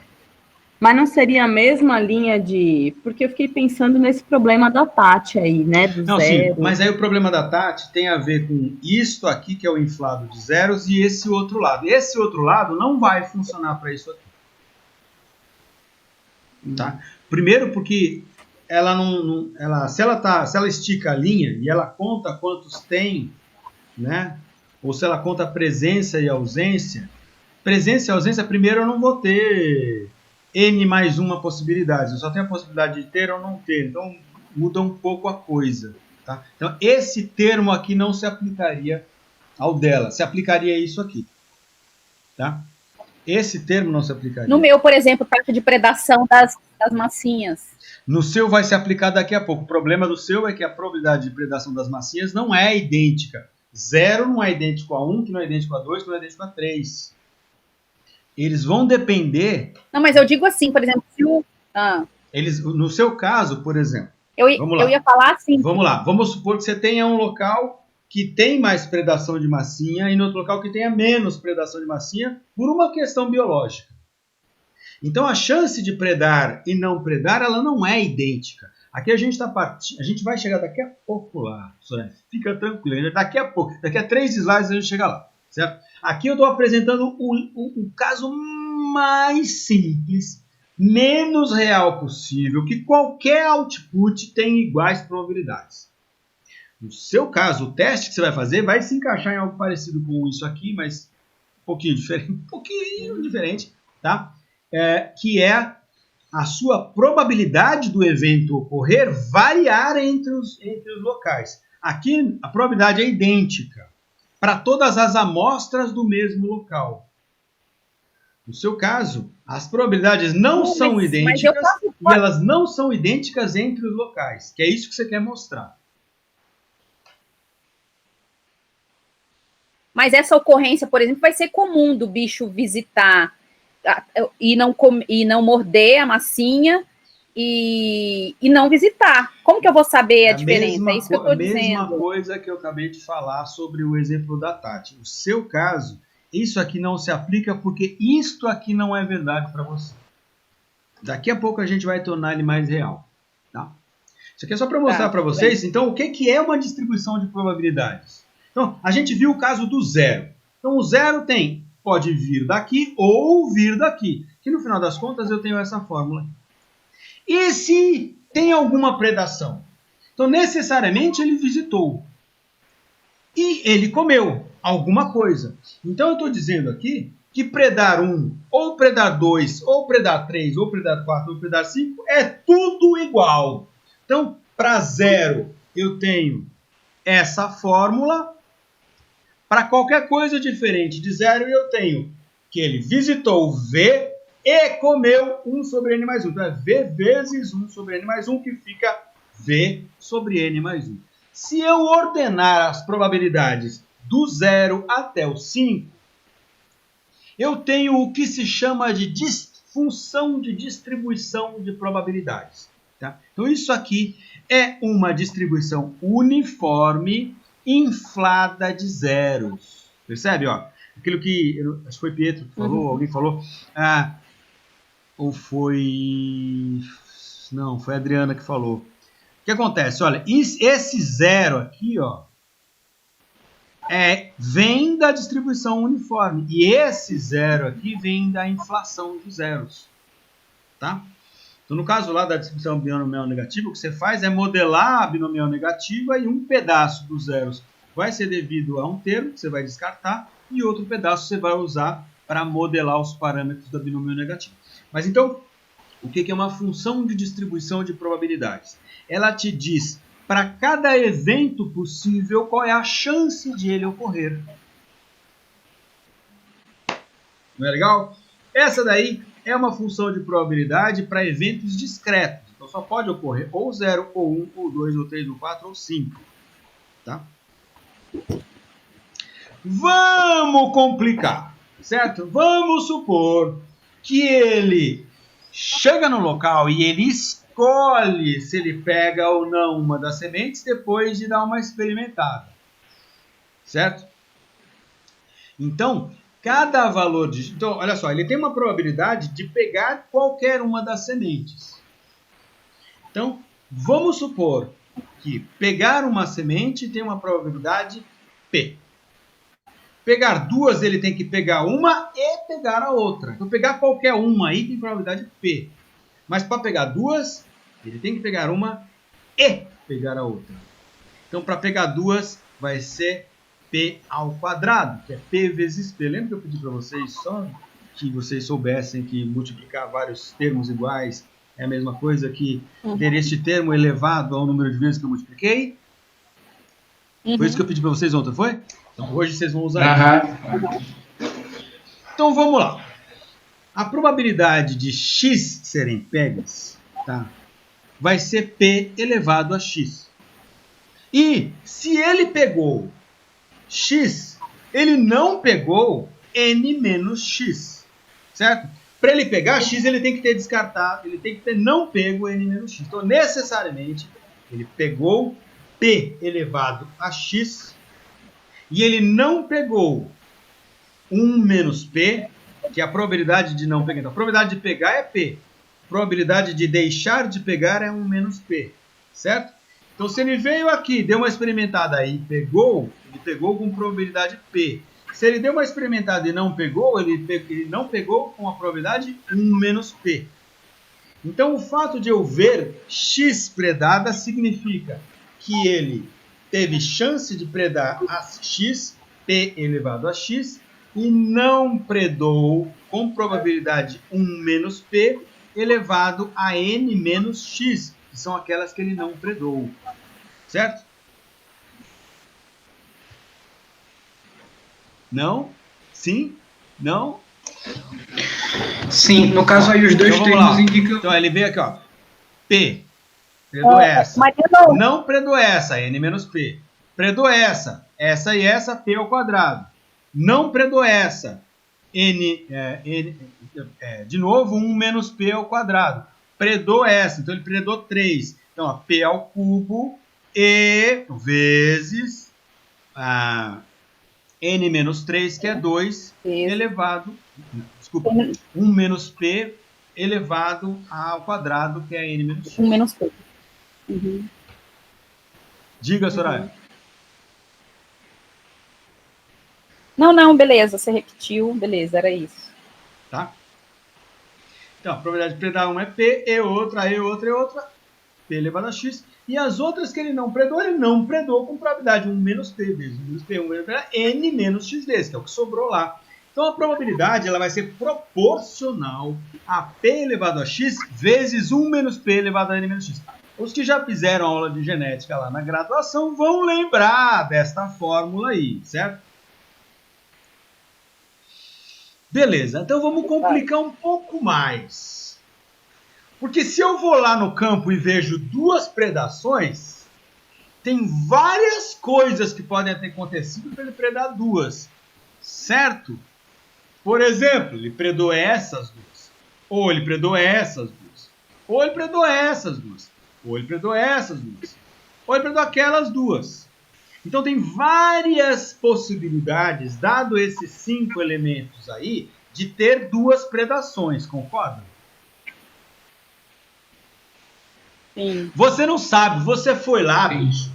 Mas não seria a mesma linha de... Porque eu fiquei pensando nesse problema da Tati aí, né? Do Não, zero. sim, mas aí o problema da Tati tem a ver com isto aqui, que é o inflado de zeros, e esse outro lado. Esse outro lado não vai funcionar para isso aqui. Tá? Primeiro porque ela se ela estica a linha e ela conta quantos tem, né? Ou se ela conta presença e ausência. Presença e ausência, primeiro eu não vou ter n mais uma possibilidade. Eu só tenho a possibilidade de ter ou não ter. Então muda um pouco a coisa. Tá? Então esse termo aqui não se aplicaria ao dela. Se aplicaria isso aqui. Tá? Esse termo não se aplicaria. No meu, por exemplo, taxa de predação das massinhas. No seu vai se aplicar daqui a pouco. O problema do seu é que a probabilidade de predação das massinhas não é idêntica. 0 não é idêntico a 1, que não é idêntico a 2, que não é idêntico a 3. Eles vão depender... Não, mas eu digo assim, por exemplo, se o... No seu caso, por exemplo... Eu ia falar assim... Vamos lá. Vamos supor que você tenha um local que tem mais predação de massinha e no outro local que tenha menos predação de massinha por uma questão biológica. Então a chance de predar e não predar, ela não é idêntica. Aqui a gente vai chegar daqui a pouco lá. Fica tranquilo. Daqui a pouco, daqui a 3 slides a gente chega lá. Certo? Aqui eu estou apresentando o caso mais simples, menos real possível, que qualquer output tem iguais probabilidades. No seu caso, o teste que você vai fazer vai se encaixar em algo parecido com isso aqui, mas um pouquinho diferente, tá? Que é a sua probabilidade do evento ocorrer variar entre os locais. Aqui a probabilidade é idêntica para todas as amostras do mesmo local. No seu caso, as probabilidades não são idênticas e elas não são idênticas entre os locais, que é isso que você quer mostrar. Mas essa ocorrência, por exemplo, vai ser comum do bicho visitar e não morder a massinha e não visitar. Como que eu vou saber a diferença? É isso que eu estou dizendo. A mesma coisa que eu acabei de falar sobre o exemplo da Tati. No seu caso, isso aqui não se aplica porque isto aqui não é verdade para você. Daqui a pouco a gente vai tornar ele mais real. Tá? Isso aqui é só para mostrar para vocês, então, o que é uma distribuição de probabilidades. Então, a gente viu o caso do zero. Então, o zero pode vir daqui ou vir daqui. Que no final das contas eu tenho essa fórmula. E se tem alguma predação? Então, necessariamente ele visitou. E ele comeu alguma coisa. Então, eu estou dizendo aqui que predar 1, ou predar 2, ou predar 3, ou predar 4, ou predar 5 é tudo igual. Então, para zero eu tenho essa fórmula. Para qualquer coisa diferente de zero, eu tenho que ele visitou V e comeu 1 sobre N mais 1. Então, é V vezes 1 sobre N mais 1, que fica V sobre N mais 1. Se eu ordenar as probabilidades do 0 até o 5, eu tenho o que se chama de função de distribuição de probabilidades. Tá? Então, isso aqui é uma distribuição uniforme inflada de zeros. Percebe? Ó, aquilo que, acho que foi Pietro que falou, alguém falou, ou foi... Não, foi a Adriana que falou. O que acontece? Olha, esse zero aqui, ó, vem da distribuição uniforme. E esse zero aqui vem da inflação de zeros. Tá? Então, no caso lá da distribuição binomial negativa, o que você faz é modelar a binomial negativa e um pedaço dos zeros vai ser devido a um termo que você vai descartar e outro pedaço você vai usar para modelar os parâmetros da binomial negativa. Mas então, o que é uma função de distribuição de probabilidades? Ela te diz para cada evento possível qual é a chance de ele ocorrer. Não é legal? Essa daí é uma função de probabilidade para eventos discretos. Então só pode ocorrer ou 0, ou 1, ou 2, ou 3, ou 4, ou 5. Tá? Vamos complicar, certo? Vamos supor que ele chega no local e ele escolhe se ele pega ou não uma das sementes depois de dar uma experimentada, certo? Então, cada valor de... Então, olha só, ele tem uma probabilidade de pegar qualquer uma das sementes. Então, vamos supor que pegar uma semente tem uma probabilidade P. Pegar duas, ele tem que pegar uma e pegar a outra. Então, pegar qualquer uma aí tem probabilidade P. Mas para pegar duas, ele tem que pegar uma e pegar a outra. Então, para pegar duas, vai ser P ao quadrado, que é P vezes P. Lembra que eu pedi para vocês só que vocês soubessem que multiplicar vários termos iguais é a mesma coisa que ter este termo elevado ao número de vezes que eu multipliquei? Foi isso que eu pedi para vocês ontem, foi? Então, hoje vocês vão usar isso. Então, vamos lá. A probabilidade de x serem pegas, tá, vai ser P elevado a x. E se ele pegou x, ele não pegou n menos x, certo? Para ele pegar x, ele tem que ter descartado, ele tem que ter não pego n menos x. Então, necessariamente, ele pegou P elevado a x e ele não pegou 1 menos P, que é a probabilidade de não pegar. Então, a probabilidade de pegar é P. A probabilidade de deixar de pegar é 1 menos P, certo? Então, se ele veio aqui, deu uma experimentada aí, ele pegou com probabilidade P. Se ele deu uma experimentada e não pegou, ele não pegou com a probabilidade 1 menos P. Então, o fato de eu ver x predada significa que ele teve chance de predar a x, P elevado a x, e não predou com probabilidade 1 menos P elevado a n menos x, que são aquelas que ele não predou. Certo? Não? Sim? Não? Sim, no caso aí os dois então, termos indicam... Então ele veio aqui, ó. P. Predou essa. Não predou essa, n menos P. Predou essa e essa, P ao quadrado. Não predou essa, de novo, 1 menos P ao quadrado. Predou essa, então ele predou 3. Então, ó, P ao cubo e vezes n menos 3, que é 2, elevado... Desculpa, 1 menos P elevado ao quadrado, que é n menos x. 1 menos P. Diga, Soraya. Não, beleza, você repetiu, beleza, era isso. Tá? Então, a probabilidade de predar uma é P, e outra, P elevado a x. E as outras que ele não predou com probabilidade 1 menos P vezes 1 menos P, 1 menos P, n menos x vezes, que é o que sobrou lá. Então, a probabilidade ela vai ser proporcional a P elevado a x vezes 1 menos P elevado a n menos x. Os que já fizeram aula de genética lá na graduação vão lembrar desta fórmula aí, certo? Beleza, então vamos complicar um pouco mais. Porque se eu vou lá no campo e vejo duas predações, tem várias coisas que podem ter acontecido para ele predar duas, certo? Por exemplo, ele predou essas duas, ou ele predou essas duas, ou ele predou essas duas, ou ele predou essas duas, ou ele predou aquelas duas. Então tem várias possibilidades, dado esses 5 elementos aí, de ter duas predações, concordam? Sim. Você não sabe, você foi lá, bicho.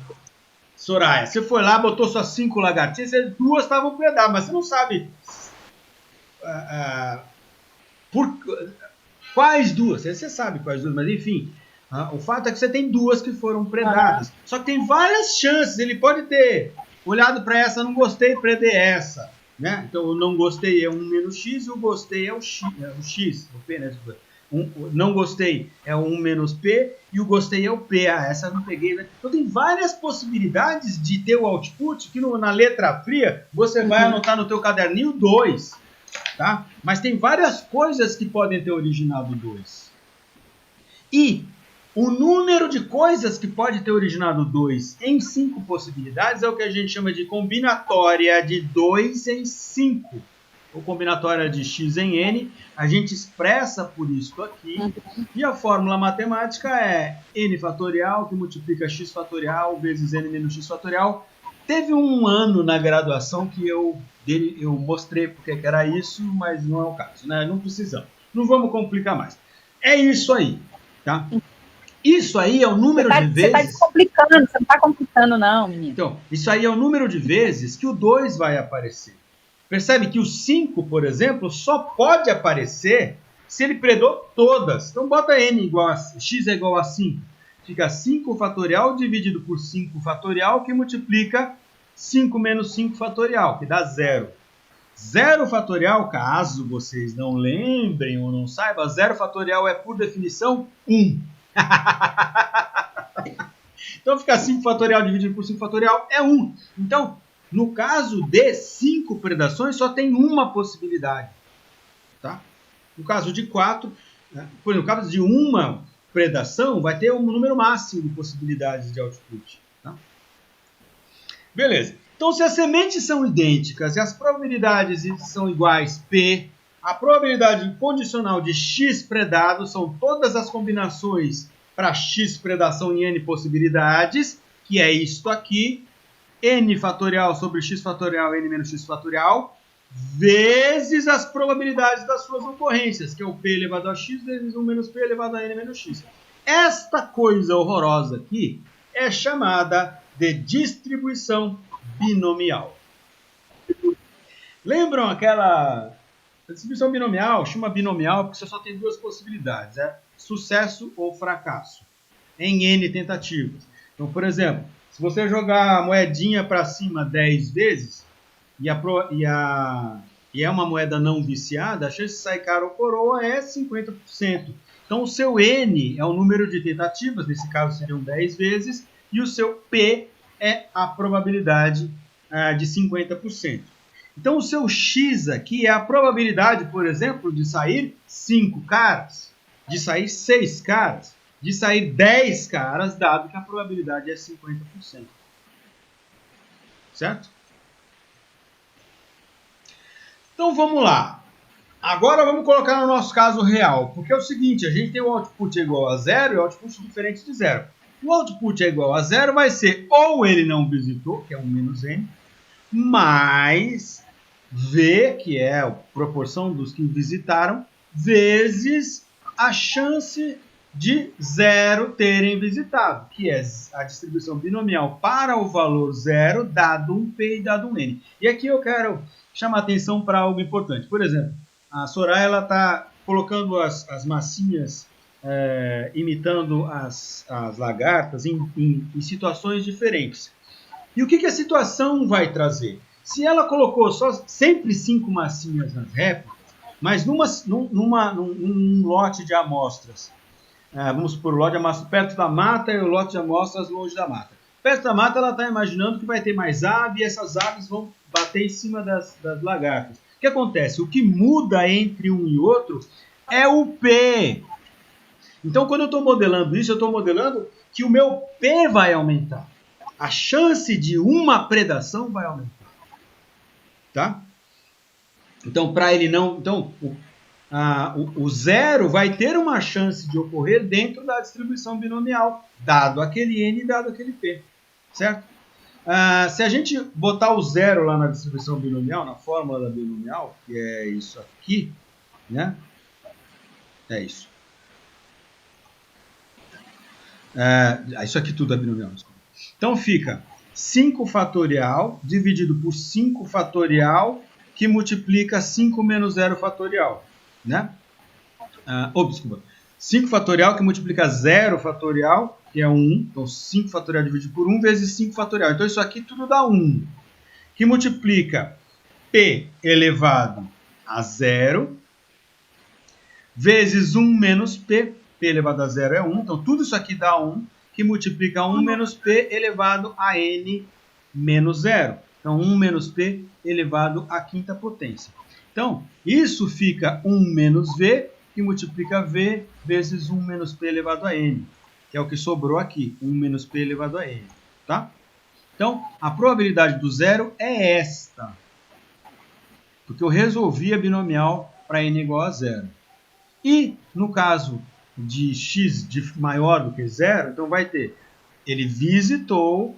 Soraya, você foi lá, botou suas 5 lagartixas, e duas estavam predadas, mas você não sabe por quais duas. Você sabe quais duas, mas enfim... O fato é que você tem duas que foram predadas. Só que tem várias chances. Ele pode ter olhado para essa, não gostei, predei essa. Né? Então, o não gostei é 1 menos x, e o gostei é o x. O P, né? O não gostei é o 1 menos P, e o gostei é o P. Essa eu não peguei. Né? Então, tem várias possibilidades de ter o output que na letra fria você vai anotar no teu caderninho 2. tá? Mas tem várias coisas que podem ter originado 2. E o número de coisas que pode ter originado 2 em 5 possibilidades é o que a gente chama de combinatória de 2 em 5. Ou combinatória de x em n. A gente expressa por isso aqui. E a fórmula matemática é n fatorial que multiplica x fatorial vezes n menos x fatorial. Teve um ano na graduação que eu mostrei porque que era isso, mas não é o caso, né? Não precisamos. Não vamos complicar mais. É isso aí, tá? Isso aí é o número de vezes... Você está descomplicando, você não está complicando não, menino. Então, isso aí é o número de vezes que o 2 vai aparecer. Percebe que o 5, por exemplo, só pode aparecer se ele predou todas. Então, bota n igual a... x é igual a 5. Fica 5 fatorial dividido por 5 fatorial, que multiplica 5 menos 5 fatorial, que dá 0. 0 fatorial, caso vocês não lembrem ou não saibam, 0 fatorial é, por definição, 1. Então, fica 5 fatorial dividido por 5 fatorial é 1. Então, no caso de 5 predações, só tem uma possibilidade. Tá? No caso de 4, no caso de uma predação, vai ter um número máximo de possibilidades de output. Tá? Beleza. Então, se as sementes são idênticas e as probabilidades são iguais, P, a probabilidade condicional de x predado são todas as combinações para x predação em n possibilidades, que é isto aqui, n fatorial sobre x fatorial, n menos x fatorial, vezes as probabilidades das suas ocorrências, que é o p elevado a x vezes 1 menos p elevado a n menos x. Esta coisa horrorosa aqui é chamada de distribuição binomial. Lembram aquela... A distribuição binomial chama binomial porque você só tem duas possibilidades, sucesso ou fracasso, em n tentativas. Então, por exemplo, se você jogar a moedinha para cima 10 vezes e é uma moeda não viciada, a chance de sair cara ou coroa é 50%. Então, o seu n é o número de tentativas, nesse caso seriam 10 vezes, e o seu p é a probabilidade de 50%. Então, o seu x aqui é a probabilidade, por exemplo, de sair 5 caras, de sair 6 caras, de sair 10 caras, dado que a probabilidade é 50%. Certo? Então, vamos lá. Agora, vamos colocar no nosso caso real, porque é o seguinte, a gente tem o output igual a 0 e o output diferente de 0. O output é igual a 0 vai ser ou ele não visitou, que é 1 menos n, mais V, que é a proporção dos que visitaram, vezes a chance de 0 terem visitado, que é a distribuição binomial para o valor 0, dado um P e dado um N. E aqui eu quero chamar atenção para algo importante. Por exemplo, a Soraya está colocando as massinhas, imitando as lagartas em situações diferentes. E o que a situação vai trazer? Se ela colocou sempre 5 massinhas nas réplicas, mas num lote de amostras, vamos supor, o lote de amostras perto da mata e o lote de amostras longe da mata. Perto da mata, ela está imaginando que vai ter mais ave e essas aves vão bater em cima das lagartas. O que acontece? O que muda entre um e outro é o P. Então, quando eu estou modelando isso, eu estou modelando que o meu P vai aumentar. A chance de uma predação vai aumentar. Tá? Então, para ele não... Então, o 0 vai ter uma chance de ocorrer dentro da distribuição binomial, dado aquele n e dado aquele p. Certo? Se a gente botar o 0 lá na distribuição binomial, na fórmula da binomial, que é isso aqui, né? É isso. Isso aqui tudo é binomial. Desculpa. Então fica 5 fatorial dividido por 5 fatorial que multiplica 5 menos 0 fatorial. Né? Desculpa. 5 fatorial que multiplica 0 fatorial, que é 1. Então 5 fatorial dividido por 1 vezes 5 fatorial. Então isso aqui tudo dá 1. Que multiplica P elevado a 0 vezes 1 menos P. P elevado a 0 é 1. Então tudo isso aqui dá 1. Que multiplica 1 menos P elevado a N menos 0. Então, 1 menos P elevado à quinta potência. Então, isso fica 1 menos V, que multiplica V vezes 1 menos P elevado a N, que é o que sobrou aqui, 1 menos P elevado a N. Tá? Então, a probabilidade do zero é esta, porque eu resolvi a binomial para N igual a zero. E, no caso de x maior do que zero, então vai ter, ele visitou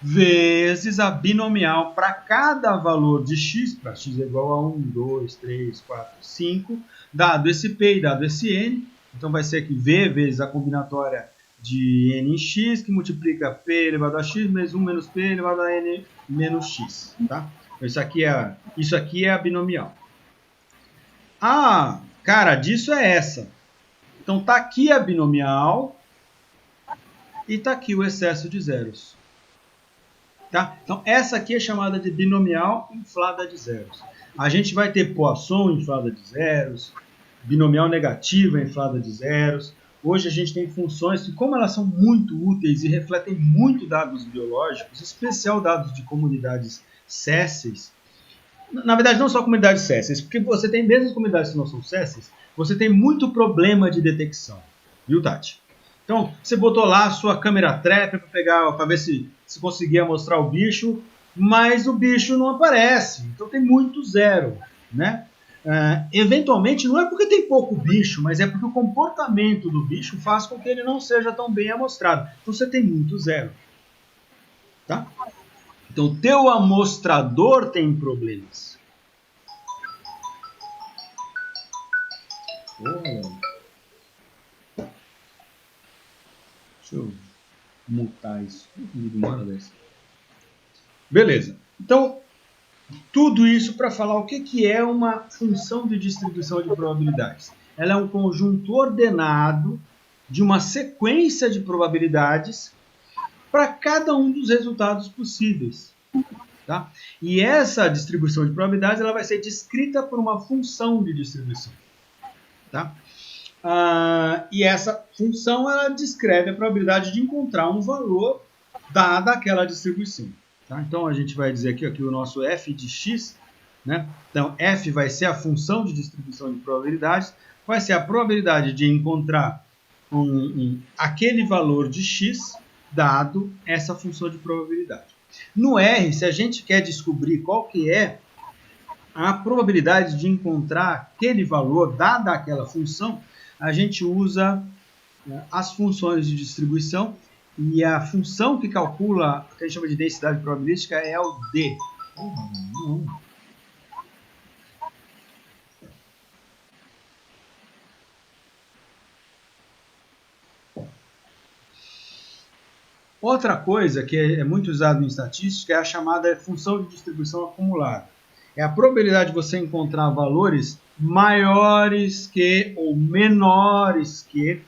vezes a binomial para cada valor de x, para x é igual a 1, 2, 3, 4, 5, dado esse P e dado esse N, então vai ser aqui V vezes a combinatória de N em x, que multiplica P elevado a x, menos 1 menos P elevado a N menos x. Tá? Então, isso aqui é a binomial. A cara disso é essa. Então, está aqui a binomial e está aqui o excesso de zeros. Tá? Então, essa aqui é chamada de binomial inflada de zeros. A gente vai ter Poisson inflada de zeros, binomial negativa inflada de zeros. Hoje a gente tem funções que, como elas são muito úteis e refletem muito dados biológicos, em especial dados de comunidades sésseis, na verdade não só comunidades sésseis, porque você tem mesmo as comunidades que não são sésseis, você tem muito problema de detecção, viu, Tati? Então, você botou lá a sua câmera trap para ver se conseguia mostrar o bicho, mas o bicho não aparece, então tem muito zero, né? Eventualmente, não é porque tem pouco bicho, mas é porque o comportamento do bicho faz com que ele não seja tão bem amostrado. Então você tem muito zero. Tá? Então o teu amostrador tem problemas. Deixa eu mutar isso. Beleza. Então, tudo isso para falar o que é uma função de distribuição de probabilidades. Ela é um conjunto ordenado de uma sequência de probabilidades para cada um dos resultados possíveis. Tá? E essa distribuição de probabilidades ela vai ser descrita por uma função de distribuição. Tá? E essa função ela descreve a probabilidade de encontrar um valor dada aquela distribuição. Tá? Então, a gente vai dizer aqui o nosso f de x. Né? Então, f vai ser a função de distribuição de probabilidades. Vai ser a probabilidade de encontrar aquele valor de x dado essa função de probabilidade. No R, se a gente quer descobrir qual que é a probabilidade de encontrar aquele valor dada aquela função, a gente usa as funções de distribuição. E a função que calcula, que a gente chama de densidade probabilística, é o D. Outra coisa que é muito usada em estatística é a chamada função de distribuição acumulada. É a probabilidade de você encontrar valores maiores que ou menores que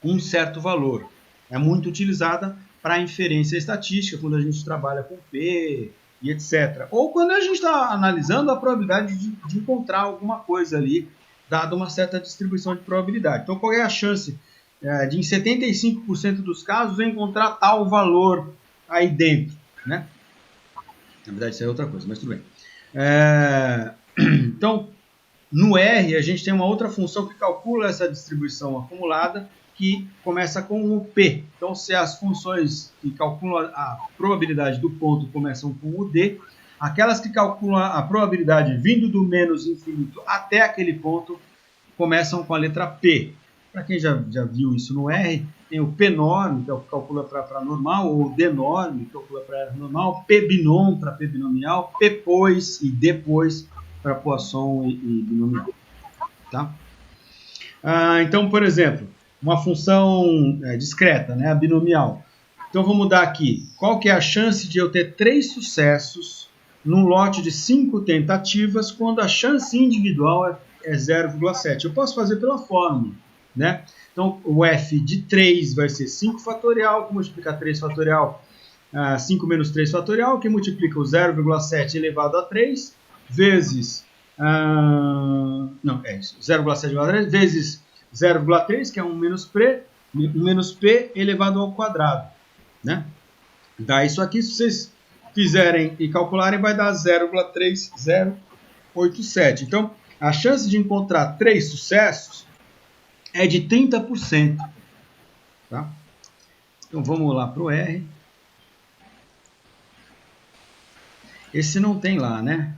um certo valor. É muito utilizada para inferência estatística, quando a gente trabalha com P e etc. Ou quando a gente está analisando a probabilidade de encontrar alguma coisa ali, dada uma certa distribuição de probabilidade. Então, qual é a chance de, em 75% dos casos, encontrar tal valor aí dentro? Né? Na verdade, isso é outra coisa, mas tudo bem. Então, no R, a gente tem uma outra função que calcula essa distribuição acumulada, que começa com o P. Então, se as funções que calculam a probabilidade do ponto começam com o D, aquelas que calculam a probabilidade vindo do menos infinito até aquele ponto começam com a letra P. Para quem já viu isso no R, tem o P norme, que calcula para normal, ou D norme, que calcula para normal, P binom para P binomial, P pois e depois para Poisson e binomial. Tá? Então, por exemplo, uma função discreta, né, a binomial. Então, vou mudar aqui. Qual que é a chance de eu ter 3 sucessos num lote de 5 tentativas, quando a chance individual é 0,7? Eu posso fazer pela fórmula. Né? Então, o f de 3 vai ser 5 fatorial, que multiplica 3 fatorial, 5 menos 3 fatorial, que multiplica o 0,7 elevado a 3, vezes... não, é isso. 0,7 elevado a 3, vezes 0,3, que é 1 menos P elevado ao quadrado. Né? Dá isso aqui, se vocês fizerem e calcularem, vai dar 0,3086. 0,87. Então, a chance de encontrar 3 sucessos é de 30%. Tá? Então, vamos lá para o R. Esse não tem lá, né?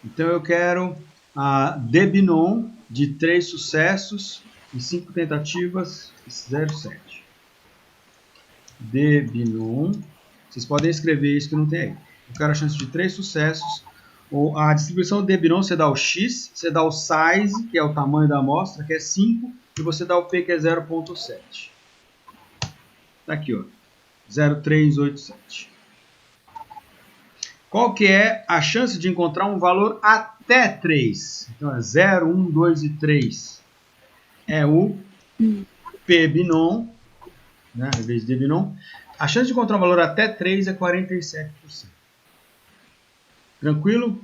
Então, eu quero a Debinon de 3 sucessos e 5 tentativas, 0,7. Debinon. Vocês podem escrever isso que não tem aí. Eu quero a chance de 3 sucessos. Ou a distribuição do Debinon, você dá o X, você dá o size, que é o tamanho da amostra, que é 5, e você dá o P, que é 0,7. Tá aqui, ó. 0,387. Qual que é a chance de encontrar um valor até 3? Então, é 0, 1, 2 e 3. É o P-Binom, né, em vez de Debinon. A chance de encontrar um valor até 3 é 47%. Tranquilo?